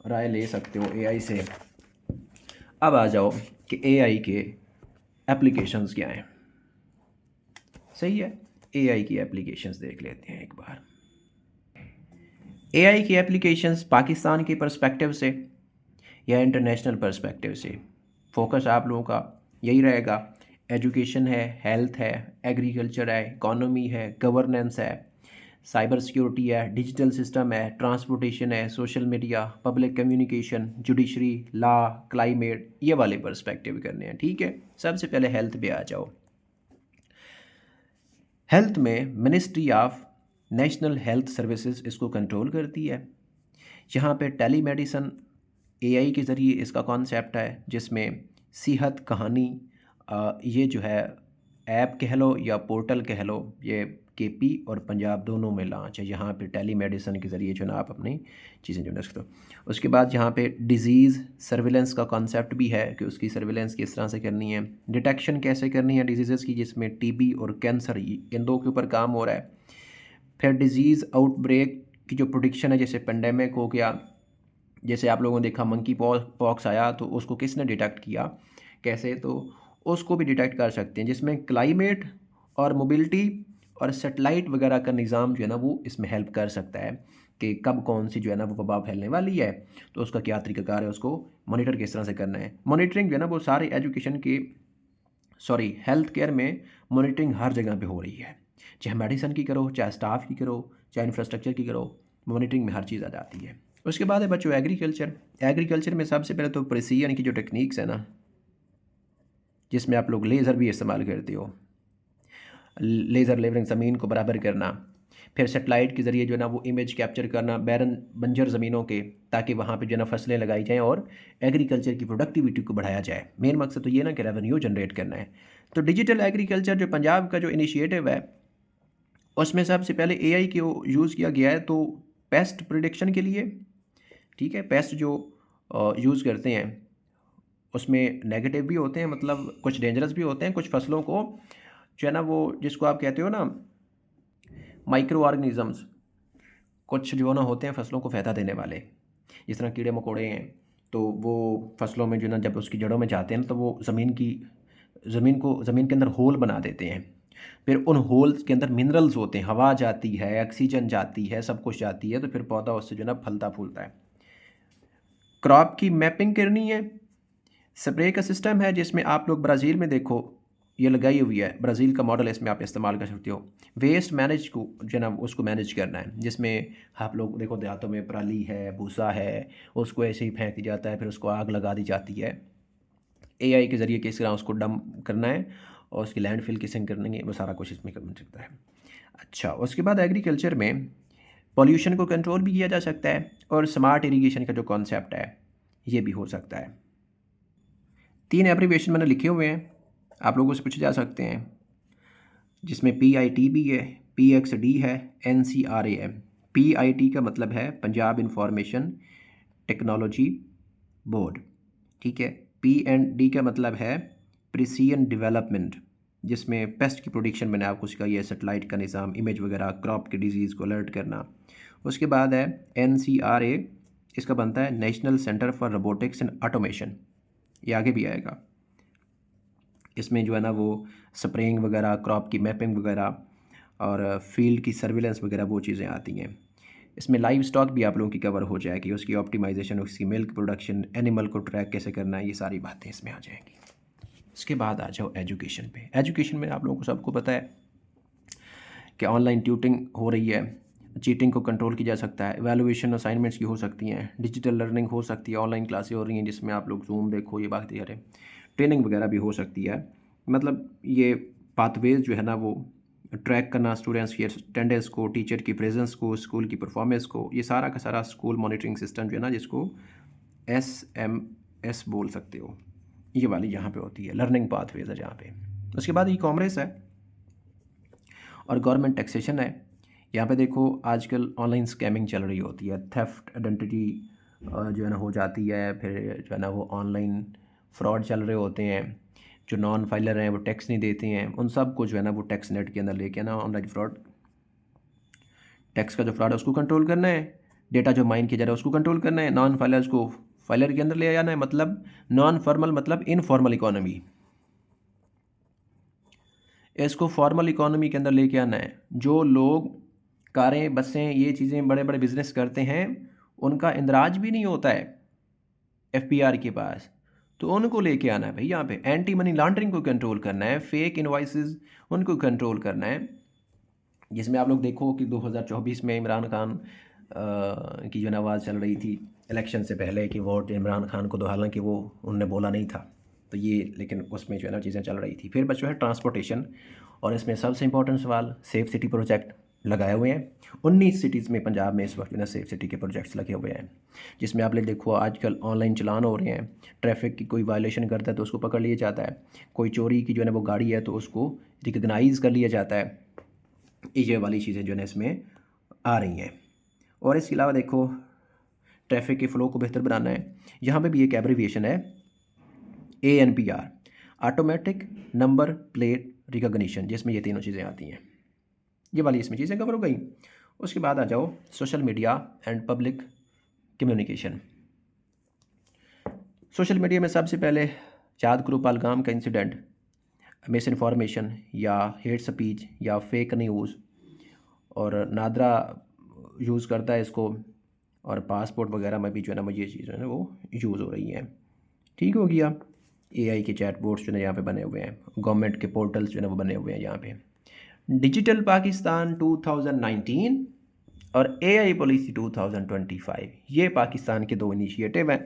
राय ले सकते हो AI से। अब आ जाओ कि AI के एप्लीकेशंस क्या हैं। सही है, AI की एप्लीकेशंस देख लेते हैं एक बार। AI की एप्लीकेशंस पाकिस्तान के पर्सपेक्टिव से या इंटरनेशनल पर्सपेक्टिव से, फोकस आप लोगों का यही रहेगा। एजुकेशन है, हेल्थ है, एग्रीकल्चर है, इकोनॉमी है, गवर्नेंस है, साइबर सिक्योरिटी है, डिजिटल सिस्टम है, ट्रांसपोर्टेशन है, social media, public communication, judiciary, law, climate, ये वाले पर्सपेक्टिव करने हैं, ठीक है। सबसे पहले हेल्थ पे आ जाओ। हेल्थ में ministry of national health services इसको कंट्रोल करती है। यहाँ पे टेलीमेडिसन AI के ज़रिए इसका कॉन्सेप्ट है, जिसमें सेहत कहानी, ये जो है ऐप कह लो या पोर्टल कह लो, ये KP और पंजाब दोनों में लॉन्च है। यहाँ पे टेलीमेडिसन के ज़रिए जो है ना आप अपनी चीज़ें जो है सकते हो। उसके बाद यहाँ पे डिज़ीज़ सर्विलेंस का कॉन्सेप्ट भी है कि उसकी सर्विलेंस किस तरह से करनी है, डिटेक्शन कैसे करनी है डिजीज़ की, जिसमें TB और कैंसर, इन दो के ऊपर काम हो रहा है। फिर डिज़ीज़ आउटब्रेक की जो प्रोडिक्शन है, जैसे पेंडेमिक हो गया, जैसे आप लोगों ने देखा मंकी पॉक्स आया तो उसको किसने डिटेक्ट किया, कैसे, तो उसको भी डिटेक्ट कर सकते हैं। जिसमें क्लाइमेट और मोबिलिटी और सैटेलाइट वगैरह का निज़ाम जो है ना वो इसमें हेल्प कर सकता है कि कब कौन सी जो है ना वो वबा फैलने वाली है, तो उसका क्या तरीकाकार है, उसको मॉनिटर किस तरह से करना है। मॉनिटरिंग जो है ना वो सारे एजुकेशन के, सॉरी, हेल्थ केयर में मॉनिटरिंग हर जगह पे हो रही है, चाहे मेडिसिन की करो, चाहे स्टाफ की करो, चाहे इंफ्रास्ट्रक्चर की करो, मॉनिटरिंग में हर चीज़ आ जाती है। उसके बाद है बच्चों एग्रीकल्चर। एग्रीकल्चर में सबसे पहले तो प्रिसीजन की जो टेक्निक्स है ना, जिसमें आप लोग लेज़र भी इस्तेमाल करते हो, लेज़र लेवलिंग, ज़मीन को बराबर करना। फिर सेटेलाइट के ज़रिए जो है ना वो इमेज कैप्चर करना बैरन बंजर ज़मीनों के, ताकि वहाँ पे जो है ना फसलें लगाई जाएँ और एग्रीकल्चर की प्रोडक्टिविटी को बढ़ाया जाए। मेन मकसद तो ये ना कि रेवेन्यू जनरेट करना है। तो डिजिटल एग्रीकल्चर जो पंजाब का जो इनिशिएटिव है, उसमें सबसे पहले एआई को यूज़ किया गया है, तो पेस्ट प्रिडिक्शन के लिए, ठीक है? पेस्ट जो यूज़ करते हैं उसमें नेगेटिव भी होते हैं, मतलब कुछ डेंजरस भी होते हैं, कुछ फसलों को जो है ना वो जिसको आप कहते हो ना माइक्रो ऑर्गेनिज़म्स, कुछ जो ना होते हैं फसलों को फ़ायदा देने वाले, जिस तरह कीड़े मकोड़े हैं, तो वो फसलों में जो ना जब उसकी जड़ों में जाते हैं ना, तो वो ज़मीन के अंदर होल बना देते हैं। फिर उन होल्स के अंदर मिनरल्स होते हैं, हवा जाती है, ऑक्सीजन जाती है, सब कुछ जाती है, तो फिर पौधा उससे जो है ना फलता फूलता है। क्रॉप की मैपिंग करनी है, स्प्रे का सिस्टम है जिसमें आप लोग ब्राज़ील में देखो ये लगाई हुई है, ब्राज़ील का मॉडल है, इसमें आप इस्तेमाल कर सकते हो। वेस्ट मैनेज को जो है ना उसको मैनेज करना है, जिसमें आप लोग देखो देहातों में पराली है, भूसा है, उसको ऐसे ही फेंक दिया जाता है, फिर उसको आग लगा दी जाती है। एआई के ज़रिए किस तरह उसको डंप करना है और उसकी लैंडफिल किसिंग करनी है, वो सारा कुछ इसमें बन सकता है। अच्छा, उसके बाद एग्रीकल्चर में पॉल्यूशन को कंट्रोल भी किया जा सकता है, और स्मार्ट इरिगेशन का जो कॉन्सेप्ट है ये भी हो सकता है। 3 एब्रिविएशन मैंने लिखे हुए हैं, आप लोगों से पूछे जा सकते हैं, जिसमें PITB है, PXD है, NCRA है। PIT का मतलब है पंजाब इंफॉर्मेशन टेक्नोलॉजी बोर्ड, ठीक है। P&D का मतलब है प्रिसीजन डेवलपमेंट, जिसमें पेस्ट की प्रोडिक्शन मैंने आपको सिखाई है, सेटेलाइट का निज़ाम, इमेज वगैरह, क्रॉप के डिजीज़ को अलर्ट करना। उसके बाद है NCRA, इसका बनता है national centre for robotics and automation, ये आगे भी आएगा। इसमें जो है ना वो स्प्रेइंग वगैरह, क्रॉप की मैपिंग वगैरह और फील्ड की सर्विलेंस वगैरह वो चीज़ें आती हैं। इसमें लाइव स्टॉक भी आप लोगों की कवर हो जाएगी, उसकी ऑप्टिमाइजेशन, उसकी मिल्क प्रोडक्शन, एनिमल को ट्रैक कैसे करना है, ये सारी बातें इसमें आ जाएंगी। इसके बाद आ जाओ एजुकेशन पे। एजुकेशन में आप लोगों को सबको पता है कि ऑनलाइन ट्यूटिंग हो रही है, चीटिंग को कंट्रोल किया जा सकता है, एवेलुएशन असाइनमेंट्स की हो सकती हैं, डिजिटल लर्निंग हो सकती है, ऑनलाइन क्लासें हो रही हैं जिसमें आप लोग जूम देखो, ये बातें करें, ट्रेनिंग वगैरह भी हो सकती है। मतलब ये पाथवेज जो है ना वो ट्रैक करना, स्टूडेंट्स की अटेंडेंस को, टीचर की प्रेजेंस को, स्कूल की परफॉर्मेंस को, ये सारा का सारा स्कूल मॉनिटरिंग सिस्टम जो है ना, जिसको SMS बोल सकते हो, ये वाली यहाँ पे होती है, लर्निंग पाथवेज है जहाँ पे। उसके बाद ई-कॉमर्स है और गवर्नमेंट टैक्सेशन है। यहाँ पे देखो आजकल ऑनलाइन स्कैमिंग चल रही होती है, थेफ्ट आइडेंटिटी जो है ना हो जाती है, फिर जो है ना वो ऑनलाइन फ्रॉड चल रहे होते हैं, जो नॉन फाइलर हैं वो टैक्स नहीं देते हैं, उन सब को जो है ना वो टैक्स नेट के अंदर लेके आना, ऑनलाइन फ्रॉड, टैक्स का जो फ्रॉड है उसको कंट्रोल करना है, डेटा जो माइन किया जा रहा है उसको कंट्रोल करना है, नॉन फाइलर्स को फाइलर के अंदर ले जाना है, मतलब नॉन फॉर्मल मतलब इनफॉर्मल इकोनॉमी, इसको फॉर्मल इकोनॉमी के अंदर लेके आना है। जो लोग कारें, बसें, ये चीज़ें बड़े बड़े बिजनेस करते हैं, उनका इंदराज भी नहीं होता है FPR के पास, तो उनको लेके आना है भाई। यहाँ पे एंटी मनी लॉन्ड्रिंग को कंट्रोल करना है, फेक इनवॉइसेस उनको कंट्रोल करना है, जिसमें आप लोग देखो कि 2024 में इमरान खान की जो आवाज़ चल रही थी इलेक्शन से पहले कि वोट इमरान खान को दो, हालांकि वो उनने बोला नहीं था, तो ये लेकिन उसमें जो है ना चीज़ें चल रही थी। फिर बच्चों है ट्रांसपोर्टेशन, और इसमें सबसे इंपॉर्टेंट सवाल सेफ सिटी प्रोजेक्ट लगाए हुए हैं। 19 सिटीज़ में पंजाब में इस वक्त जो है सेफ सिटी के प्रोजेक्ट्स लगे हुए हैं, जिसमें आप लोग देखो आजकल ऑनलाइन चलान हो रहे हैं, ट्रैफिक की कोई वायलेशन करता है तो उसको पकड़ लिया जाता है, कोई चोरी की जो है ना वो गाड़ी है तो उसको रिकगनाइज़ कर लिया जाता है, ये वाली चीज़ें जो है इसमें आ रही हैं। और इसके अलावा देखो ट्रैफिक के फ़्लो को बेहतर बनाना है, यहाँ पे भी एक एब्रिविएशन है ANPR, automatic number plate recognition, जिसमें ये तीनों चीज़ें आती हैं, ये वाली इसमें चीज़ें कवर हो गई। उसके बाद आ जाओ social media and public communication. Social media में सबसे पहले याद करो पहलगाम का इंसिडेंट, मिस इन्फॉर्मेशन या हेट स्पीच या फेक न्यूज़, और नादरा यूज़ करता है इसको, और पासपोर्ट वगैरह में भी जो है ना ये चीज़ें ना वो यूज़ हो रही हैं। ठीक हो गया। AI के चैट बोर्ड्स जो है यहाँ पे बने हुए हैं, गवर्नमेंट के पोर्टल्स जो है ना वो बने हुए हैं यहाँ पे। डिजिटल पाकिस्तान 2019 और AI पॉलिसी 2025, ये पाकिस्तान के 2 इनिशिएटिव हैं।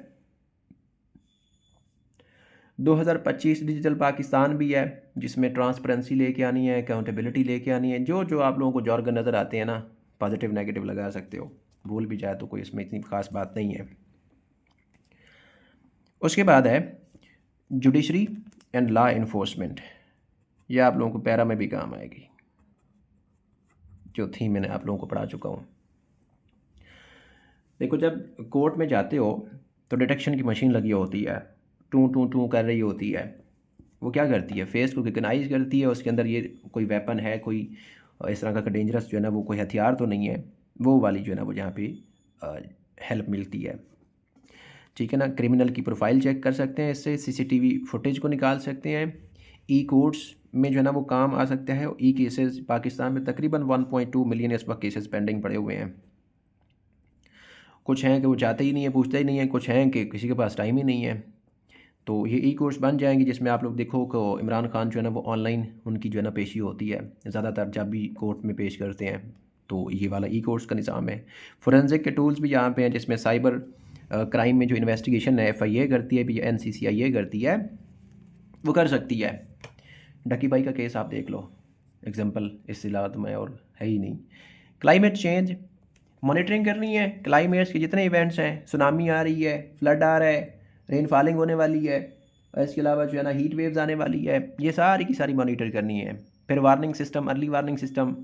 2025 डिजिटल पाकिस्तान भी है, जिसमें ट्रांसपेरेंसी लेके आनी है, अकाउंटेबिलिटी लेके आनी है, जो जो आप लोगों को जॉर्गन नज़र आते हैं ना पॉजिटिव नेगेटिव लगा सकते हो, भूल भी जाए तो कोई इसमें इतनी खास बात नहीं है। उसके बाद है जुडिशरी एंड लॉ इन्फोर्समेंट। ये आप लोगों को पैरा में भी काम आएगी, जो थी मैंने आप लोगों को पढ़ा चुका हूँ। देखो, जब कोर्ट में जाते हो तो डिटेक्शन की मशीन लगी होती है, टू टू टू कर रही होती है। वो क्या करती है, फेस को रिकगनाइज करती है, उसके अंदर ये कोई वेपन है, कोई इस तरह का डेंजरस जो है ना, वो कोई हथियार तो नहीं है, वो वाली जो है ना वो जहाँ पे हेल्प मिलती है। ठीक है ना। क्रिमिनल की प्रोफाइल चेक कर सकते हैं इससे, सीसीटीवी फुटेज को निकाल सकते हैं, ई कोर्ट्स में जो है ना वो काम आ सकता है। ई केसेस पाकिस्तान में तकरीबन 1.2 मिलियन इस वक्त केसेस पेंडिंग पड़े हुए हैं। कुछ हैं कि वो चाहते ही नहीं है, पूछते ही नहीं है, कुछ हैं कि किसी के पास टाइम ही नहीं है। तो ये ई कोर्स बन जाएंगे, जिसमें आप लोग देखो कि इमरान खान जो है ना वो ऑनलाइन उनकी जो है ना पेशी होती है ज़्यादातर, जब भी कोर्ट में पेश करते हैं तो ये वाला ई कोर्स का निज़ाम है। फोरेंसिक के टूल्स भी यहाँ पे हैं, जिसमें साइबर क्राइम में जो इन्वेस्टिगेशन है FIA करती है, भी NCCIA करती है, वो कर सकती है। डकी भाई का केस आप देख लो एग्जाम्पल, इससे अलावा तो मैं और है ही नहीं। क्लाइमेट चेंज मॉनिटरिंग करनी है, क्लाइमेट्स के जितने इवेंट्स हैं, सुनामी आ रही है, फ्लड आ रहा है, रेन फॉलिंग होने वाली है, और इसके अलावा जो है ना हीट वेव्स आने वाली है, ये सारी की सारी मॉनिटर करनी है। फिर warning system, early warning system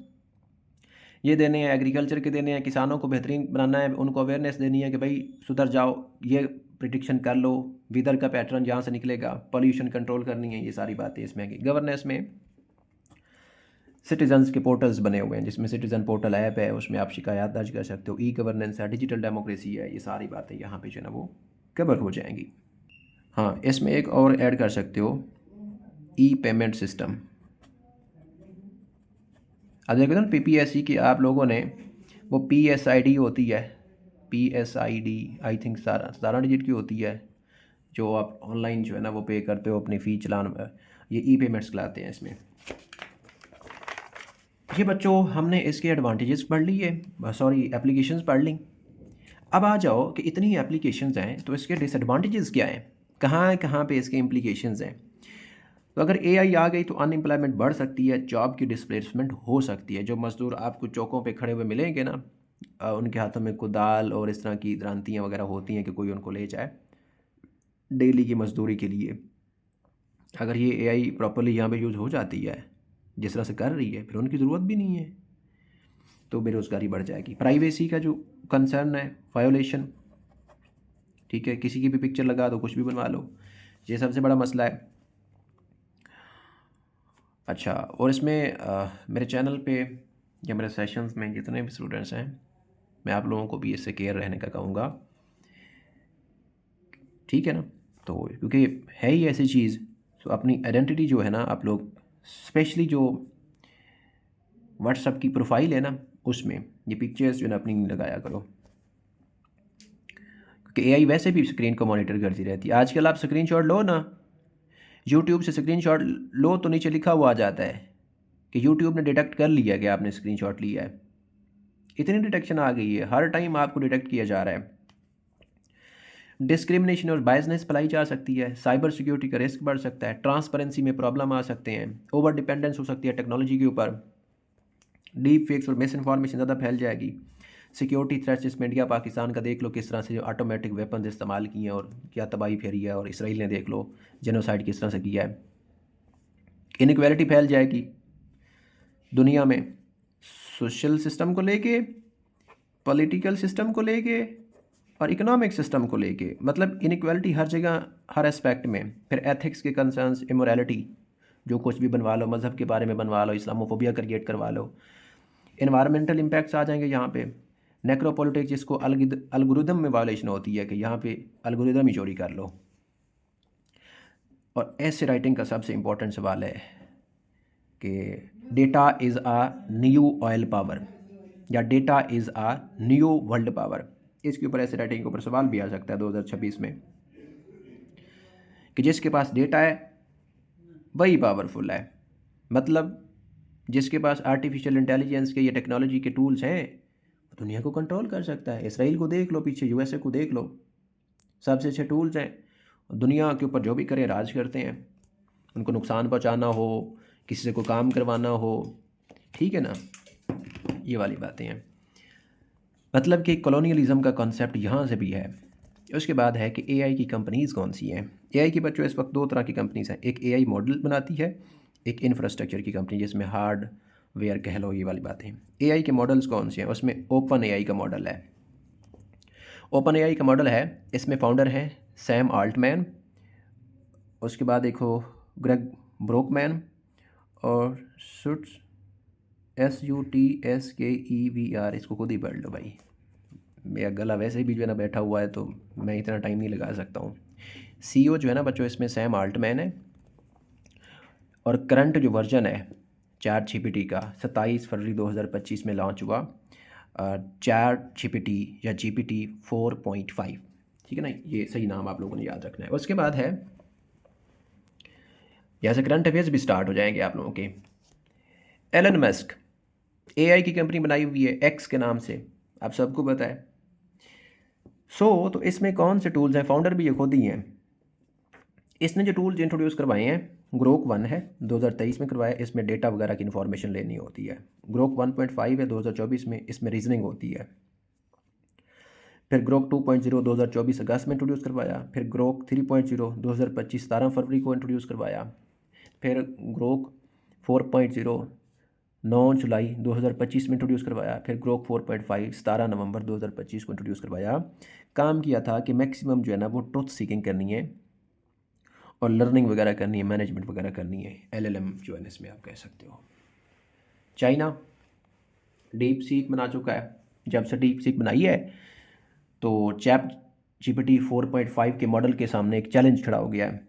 ये देने हैं, एग्रीकल्चर के देने हैं, किसानों को बेहतरीन बनाना है, उनको अवेयरनेस देनी है कि भाई सुधर जाओ, ये प्रिडिक्शन कर लो, वेदर का पैटर्न जहाँ से निकलेगा, पॉल्यूशन कंट्रोल करनी है, ये सारी बातें इसमें आएंगी। गवर्नेंस में सिटीजन्स के पोर्टल्स बने हुए हैं, जिसमें सिटीज़न पोर्टल ऐप है, उसमें आप शिकायत दर्ज कर सकते हो। ई गवर्नेंस है, डिजिटल डेमोक्रेसी है, ये सारी बातें यहाँ पे जो है ना वो कवर हो जाएंगी। हाँ, इसमें एक और ऐड कर सकते हो, ई पेमेंट सिस्टम। अब देखो ना PPSC की आप लोगों ने वो PSID होती है, PSID आई थिंक 17 डिजिट की होती है, जो आप ऑनलाइन जो है ना वो पे करते हो अपनी फ़ी चलान, ये ई पेमेंट्स कहलाते हैं इसमें। ये बच्चों हमने इसके एडवांटेजेस पढ़ लिए, सॉरी एप्लीकेशंस पढ़ ली। अब आ जाओ कि इतनी एप्लीकेशंस हैं तो इसके डिसएडवांटेजेस क्या हैं, कहाँ कहाँ पे इसके इम्प्लीकेशंस हैं। तो अगर AI आ गई तो अनएम्प्लॉयमेंट बढ़ सकती है, जॉब की डिस्प्लेसमेंट हो सकती है। जो मज़दूर आपको चौकों पे खड़े हुए मिलेंगे ना, उनके हाथों में कुदाल और इस तरह की द्रांतियाँ वगैरह होती हैं कि कोई उनको ले जाए डेली की मजदूरी के लिए। अगर ये AI प्रॉपरली यहाँ पे यूज़ हो जाती है जिस तरह से कर रही है, फिर उनकी ज़रूरत भी नहीं है, तो बेरोज़गारी बढ़ जाएगी। प्राइवेसी का जो कंसर्न है, वायोलेशन, ठीक है, किसी की भी पिक्चर लगा दो, कुछ भी बनवा लो, ये सबसे बड़ा मसला है। अच्छा, और इसमें मेरे चैनल पे या मेरे सेशंस में जितने भी स्टूडेंट्स हैं, मैं आप लोगों को भी इससे केयर रहने का कहूँगा, ठीक है ना। तो क्योंकि है ही ऐसी चीज़, तो अपनी आइडेंटिटी जो है ना आप लोग, स्पेशली जो व्हाट्सअप की प्रोफाइल है ना, उसमें ये पिक्चर्स जो है ना अपनी नहीं लगाया करो, क्योंकि AI वैसे भी स्क्रीन को मॉनिटर करती रहती है। आजकल आप स्क्रीनशॉट लो ना, यूट्यूब से स्क्रीनशॉट लो तो नीचे लिखा हुआ आ जाता है कि यूट्यूब ने डिटेक्ट कर लिया कि आपने स्क्रीनशॉट लिया है। इतनी डिटेक्शन आ गई है, हर टाइम आपको डिटेक्ट किया जा रहा है। डिस्क्रिमिनेशन और बायसनेस फैलाई जा सकती है, साइबर सिक्योरिटी का रिस्क बढ़ सकता है, ट्रांसपेरेंसी में प्रॉब्लम आ सकते हैं, ओवर डिपेंडेंस हो सकती है टेक्नोलॉजी के ऊपर, डीप फेक्स और मिस इन्फॉर्मेशन ज़्यादा फैल जाएगी। सिक्योरिटी थ्रेट्स, जिसमें इंडिया पाकिस्तान का देख लो किस तरह से ऑटोमेटिक वेपन्स इस्तेमाल किए हैं और क्या तबाही फेरी है, और इसराइल ने देख लो जेनोसाइड किस तरह से किया है। इनइक्वालिटी फैल जाएगी दुनिया में, सोशल सिस्टम को लेके, पॉलिटिकल सिस्टम को लेके और इकोनॉमिक सिस्टम को लेके, मतलब इनइक्वालिटी हर जगह, हर एस्पेक्ट में। फिर एथिक्स के कंसर्न्स, इमोरलिटी, जो कुछ भी बनवा लो, मज़हब के बारे में बनवा लो, इस्लामोफोबिया क्रिएट करवा लो। इन्वायरमेंटल इम्पैक्ट्स आ जाएंगे यहाँ पे, नेक्रोपॉलिटिक्स, जिसको अलगोरिदम में वायलेशन होती है कि यहाँ पे अलगोरिदम ही चोरी कर लो। और ऐसे राइटिंग का सबसे इम्पोर्टेंट सवाल है कि data is a new oil power, या data is a new world power. इसके ऊपर ऐसे राइटिंग के ऊपर सवाल भी आ सकता है 2026 में, कि जिसके पास डेटा है वही पावरफुल है। मतलब जिसके पास आर्टिफिशियल इंटेलिजेंस के ये टेक्नोलॉजी के टूल्स हैं, वो दुनिया को कंट्रोल कर सकता है। इसराइल को देख लो, पीछे USA को देख लो, सबसे अच्छे टूल्स हैं, दुनिया के ऊपर जो भी करे राज करते हैं। उनको नुकसान पहुंचाना हो, किसी से कोई काम करवाना हो, ठीक है ना, ये वाली बातें हैं। मतलब कि कॉलोनियलिज्म का कॉन्सेप्ट यहाँ से भी है। उसके बाद है कि एआई की कंपनीज़ कौन सी हैं। एआई की बच्चों इस वक्त दो तरह की कंपनीज़ हैं, एक एआई मॉडल बनाती है, एक इंफ्रास्ट्रक्चर की कंपनी जिसमें हार्डवेयर कह लो, ये वाली बातें। एआई के मॉडल्स कौन से हैं, उसमें ओपन एआई का मॉडल है। ओपन एआई का मॉडल है, इसमें फाउंडर हैं सैम आल्टमैन, उसके बाद देखो ग्रेग ब्रोकमैन और SUTSKEVR, इसको खुद ही पढ़ लो भाई, मेरा गला वैसे भी जो है ना बैठा हुआ है तो मैं इतना टाइम नहीं लगा सकता हूँ। सीईओ जो है ना बच्चों इसमें सैम आल्टमैन है, और करंट जो वर्जन है चैट जीपीटी का 27 फरवरी 2025 में लॉन्च हुआ, चैट जीपीटी या GPT 4.5, ठीक है ना, ये सही नाम आप लोगों ने याद रखना है। उसके बाद है यहाँ से करंट अफेयर्स भी स्टार्ट हो जाएंगे आप लोगों के। एलन मस्क एआई की कंपनी बनाई हुई है एक्स के नाम से, आप सबको पता है। तो इसमें कौन से टूल्स हैं, फाउंडर भी ये खुद ही हैं। इसने जो टूल्स इंट्रोड्यूस करवाए हैं, ग्रोक 1 है 2023 में करवाया, इसमें डेटा वगैरह की इन्फॉर्मेशन लेनी होती है। ग्रोक 1.5 है 2024 में, इसमें रीजनिंग होती है। फिर ग्रोक 2.0 2024 अगस्त में इंट्रोड्यूस करवाया। फिर ग्रोक 3.0 2025 17 फरवरी को इंट्रोड्यूस करवाया। फिर ग्रोक 4.0 9 जुलाई 2025 में इंट्रोड्यूस करवाया। फिर ग्रोक 4.5 17 नवंबर 2025 को इंट्रोड्यूस करवाया। काम किया था कि मैक्सिमम जो है ना वो ट्रुथ सीकिंग करनी है और लर्निंग वगैरह करनी है, मैनेजमेंट वगैरह करनी है, LLM जो है इसमें आप कह सकते हो। चाइना डीप सीक बना चुका है, जब से डीप सीक बनाई है तो चैट GPT 4.5 के मॉडल के सामने एक चैलेंज खड़ा हो गया है।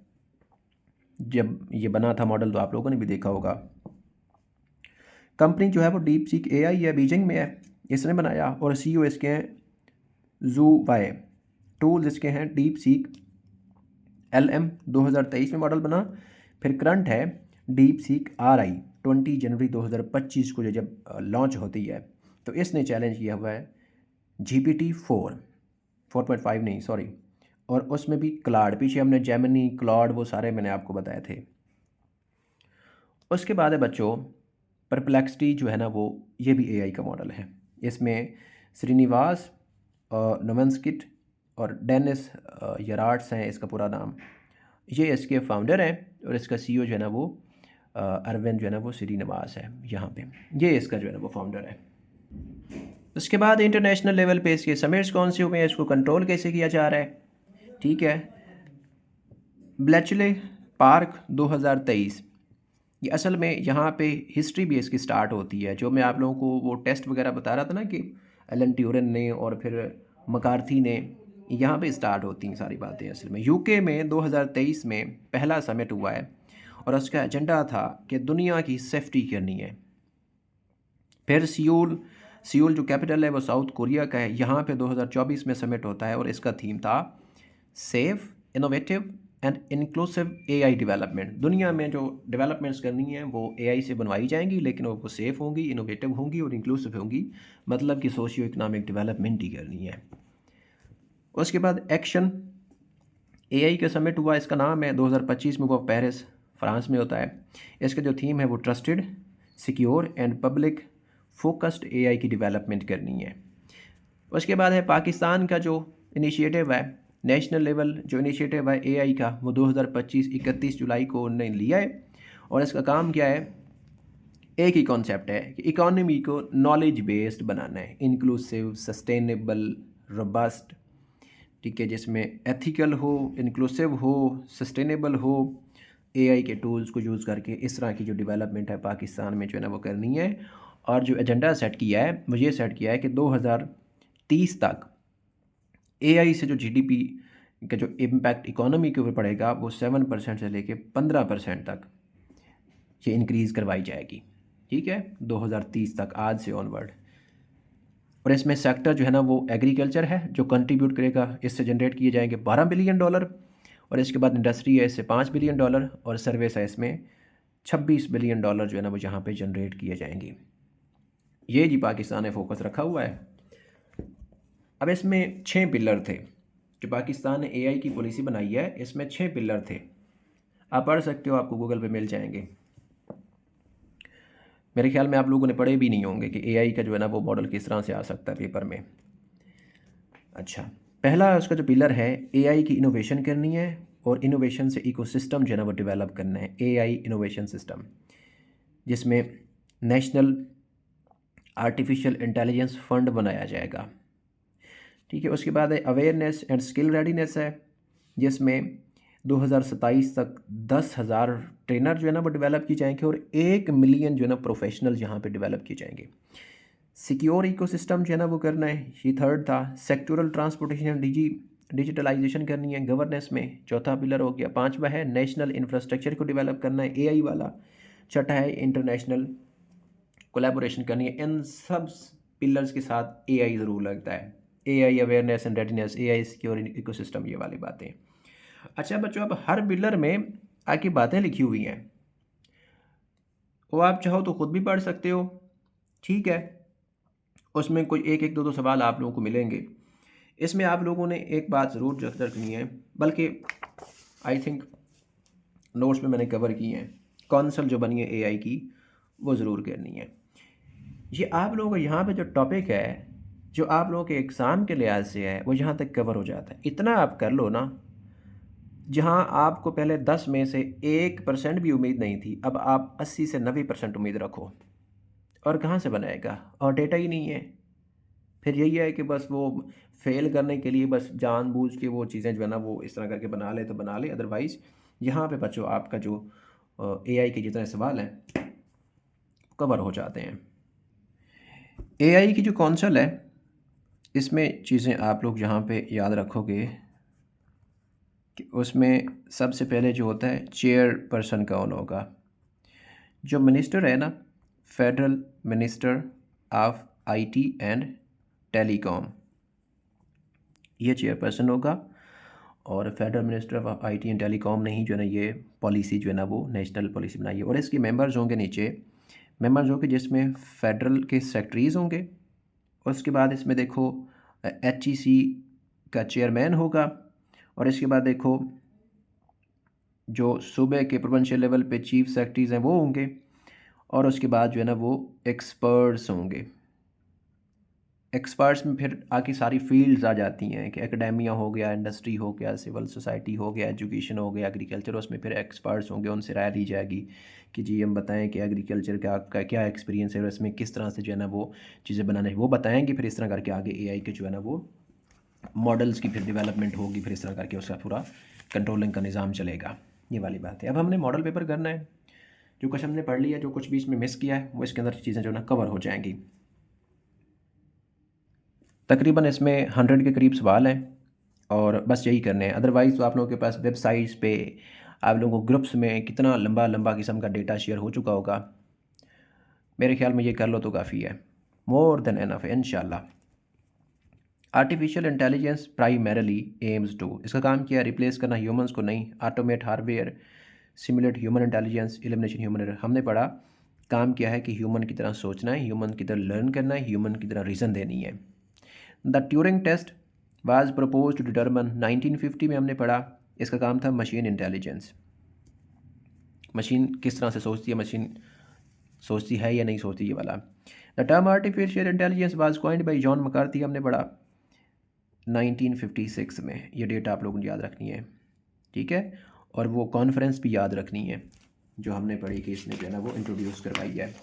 जब ये बना था मॉडल तो आप लोगों ने भी देखा होगा। कंपनी जो है वो डीप सीक AI है, बीजिंग में है, इसने बनाया, और CEO इसके हैं जू वाई। टूल्स इसके हैं डीप सीक LM 2023 में मॉडल बना। फिर करंट है डीप सीक RI 20 जनवरी 2025 को जब लॉन्च होती है तो इसने चैलेंज किया हुआ है GPT 4.5 नहीं सॉरी, और उसमें भी क्लाउड, पीछे हमने जेमिनी क्लाउड वो सारे मैंने आपको बताए थे। उसके बाद है बच्चों परप्लेक्सिटी जो है ना वो, ये भी AI का मॉडल है। इसमें श्रीनिवास नवंस्किट और डेनिस यराट्स हैं इसका पूरा नाम। ये इसके फाउंडर हैं और इसका CEO जो है ना वो अरविंद जो है ना वो श्रीनिवास है यहाँ पे, ये इसका जो है ना वो फाउंडर है। उसके बाद इंटरनेशनल लेवल पे इसके समिट्स कौन से हुए हैं, इसको कंट्रोल कैसे किया जा रहा है, ठीक है। ब्लेचले पार्क 2023, ये असल में यहाँ पे हिस्ट्री भी इसकी स्टार्ट होती है, जो मैं आप लोगों को वो टेस्ट वगैरह बता रहा था ना कि एलन ट्यूरिन ने और फिर मकार्थी ने, यहाँ पे स्टार्ट होती हैं सारी बातें। असल में यूके में 2023 में पहला समिट हुआ है और उसका एजेंडा था कि दुनिया की सेफ्टी करनी है। फिर सियोल जो कैपिटल है वो साउथ कोरिया का है, यहाँ पे 2024 में समिट होता है और इसका थीम था safe innovative and inclusive AI development. दुनिया में जो डेवलपमेंट्स करनी है वो AI से बनवाई जाएंगी, लेकिन वो सेफ़ होंगी, इनोवेटिव होंगी और इंक्लूसिव होंगी, मतलब कि सोशियो इकनॉमिक डेवलपमेंट ही करनी है। उसके बाद एक्शन AI का समिट हुआ, इसका नाम है 2025 में, वो पेरिस फ्रांस में होता है। इसका जो थीम है वो trusted secure and public focused AI की डेवलपमेंट करनी है। उसके बाद है पाकिस्तान का जो इनिशिएटिव है, नेशनल लेवल जो इनिशिएटिव है AI का, वो 2025 31 जुलाई को उन्होंने लिया है और इसका काम क्या है, एक ही कॉन्सेप्ट है कि इकोनॉमी को नॉलेज बेस्ड बनाना है, इंक्लूसिव सस्टेनेबल रोबस्ट, ठीक है, जिसमें एथिकल हो, इंक्लूसिव हो, सस्टेनेबल हो, AI के टूल्स को यूज़ करके इस तरह की जो डेवलपमेंट है पाकिस्तान में जो है ना वो करनी है। और जो एजेंडा सेट किया है वो ये सेट किया है कि 2030 तक AI से जो GDP का जो इम्पैक्ट इकोनॉमी के ऊपर पड़ेगा वो 7% से लेके 15% तक ये इंक्रीज़ करवाई जाएगी, ठीक है, 2030 तक, आज से ऑनवर्ड। और इसमें सेक्टर जो है ना वो एग्रीकल्चर है जो कंट्रीब्यूट करेगा, इससे जनरेट किए जाएंगे $12 बिलियन, और इसके बाद इंडस्ट्री है इससे $5 बिलियन, और सर्विस है इसमें $26 बिलियन जो है ना वो यहाँ पे जनरेट किए जाएंगे। ये जी पाकिस्तान ने फोकस रखा हुआ है। अब इसमें 6 पिलर थे जो पाकिस्तान ने AI की पॉलिसी बनाई है, इसमें 6 पिलर थे, आप पढ़ सकते हो, आपको गूगल पे मिल जाएंगे। मेरे ख्याल में आप लोगों ने पढ़े भी नहीं होंगे कि AI का जो है ना वो मॉडल किस तरह से आ सकता है पेपर में। अच्छा, पहला उसका जो पिलर है, एआई की इनोवेशन करनी है और इनोवेशन से इकोसिस्टम जो है ना वो डेवलप करना है, एआई इनोवेशन सिस्टम, जिसमें नेशनल आर्टिफिशियल इंटेलिजेंस फंड बनाया जाएगा। ठीक है, उसके बाद है अवेयरनेस एंड स्किल रेडीनेस है, जिसमें 2027 तक 10,000 ट्रेनर जो है ना वो डेवलप की जाएंगे और 1 मिलियन जो है ना प्रोफेशनल यहाँ पे डेवलप किए जाएंगे। सिक्योर इकोसिस्टम जो है ना वो करना है, ये थर्ड था। सेक्टोरल ट्रांसपोर्टेशन डिजिटलाइजेशन करनी है गवर्नेंस में, चौथा पिलर हो गया। पांचवा है नेशनल इंफ्रास्ट्रक्चर को डेवलप करना है, एआई वाला। छठा है इंटरनेशनल कोलैबोरेशन करनी है। इन सब पिलर्स के साथ एआई ज़रूर लगता है, AI awareness and readiness, AI secure ecosystem, ये वाली बातें। अच्छा बच्चों, अब हर पिलर में आगे बातें लिखी हुई हैं, वो आप चाहो तो खुद भी पढ़ सकते हो, ठीक है। उसमें कोई एक एक दो दो सवाल आप लोगों को मिलेंगे। इसमें आप लोगों ने एक बात ज़रूर रखनी है, बल्कि आई थिंक नोट्स में मैंने कवर की हैं, कौंसल जो बनी है एआई की वो ज़रूर करनी है। ये आप लोगों को यहाँ पे जो टॉपिक है, जो आप लोगों के एग्ज़ाम के लिहाज से है, वो यहाँ तक कवर हो जाता है। इतना आप कर लो ना, जहाँ आपको पहले 10 में से 1% भी उम्मीद नहीं थी, अब आप 80 से 90% उम्मीद रखो। और कहाँ से बनाएगा, और डेटा ही नहीं है। फिर यही है कि बस वो फेल करने के लिए बस जानबूझ के वो चीज़ें जो है ना वो इस तरह करके बना ले तो बना ले, अदरवाइज़ यहाँ पे बच्चों आपका जो एआई के जितने सवाल हैं कवर हो जाते हैं। एआई की जो कौंसल है, इसमें चीज़ें आप लोग यहाँ पे याद रखोगे कि उसमें सबसे पहले जो होता है चेयर पर्सन कौन होगा। जो मिनिस्टर है ना, federal minister of IT and telecom, ये चेयरपर्सन होगा। और federal minister of IT and telecom ने ही जो है ना ये पॉलिसी जो है ना वो नेशनल पॉलिसी बनाई है। और इसके मेंबर्स होंगे नीचे, मेंबर्स होंगे जिसमें फेडरल के सेक्रेटरीज होंगे। उसके बाद इसमें देखो एचईसी का चेयरमैन होगा। और इसके बाद देखो जो सूबे के प्रोविंशियल लेवल पे चीफ सेक्रेटरीज हैं वो होंगे। और उसके बाद जो है ना वो एक्सपर्ट्स होंगे। एक्सपर्ट्स में फिर आके सारी फील्ड्स आ जाती हैं कि एकेडेमिया हो गया, इंडस्ट्री हो गया, सिविल सोसाइटी हो गया, एजुकेशन हो गया, एग्रीकल्चर। उसमें फिर एक्सपर्ट्स होंगे, उनसे राय ली जाएगी कि जी हम बताएं कि एग्रीकल्चर का क्या एक्सपीरियंस है और इसमें किस तरह से जो है ना वो चीज़ें बनाने हैं वो बताएंगे। फिर इस तरह करके आगे एआई के जो है ना वो मॉडल्स की फिर डेवलपमेंट होगी, फिर इस तरह करके उसका पूरा कंट्रोलिंग का निज़ाम चलेगा। ये वाली बात है। अब हमने मॉडल पेपर करना है, जो कुछ हमने पढ़ लिया, जो कुछ भी इसमें मिस किया है वो इसके अंदर चीज़ें जो है ना कवर हो जाएंगी। तकरीबन इसमें 100 के करीब सवाल हैं और बस यही करने हैं। अदरवाइज़ तो आप लोगों के पास वेबसाइट्स पे आप लोगों को ग्रुप्स में कितना लंबा लंबा किस्म का डेटा शेयर हो चुका होगा। मेरे ख्याल में ये कर लो तो काफ़ी है, मोर देन एनफ है इंशाल्लाह। Artificial intelligence primarily aims to, इसका काम किया है रिप्लेस करना ह्यूमंस को, नहीं automate hardware simulate human intelligence elimination human error. हमने पढ़ा काम किया है कि ह्यूमन की तरह सोचना है, ह्यूमन की तरह लर्न करना है, ह्यूमन की तरह रीज़न देनी है। The Turing test was propose to determine, 1950 में हमने पढ़ा, इसका काम था मशीन इंटेलिजेंस, मशीन किस तरह से सोचती है, मशीन सोचती है या नहीं सोचती, ये वाला। The term artificial intelligence was coined by John McCarthy, हमने पढ़ा 1956 में। ये डेट आप लोगों ने याद रखनी है, ठीक है। और वो कॉन्फ्रेंस भी याद रखनी है जो हमने पढ़ी कि इसने जो है ना वो इंट्रोड्यूस करवाई है।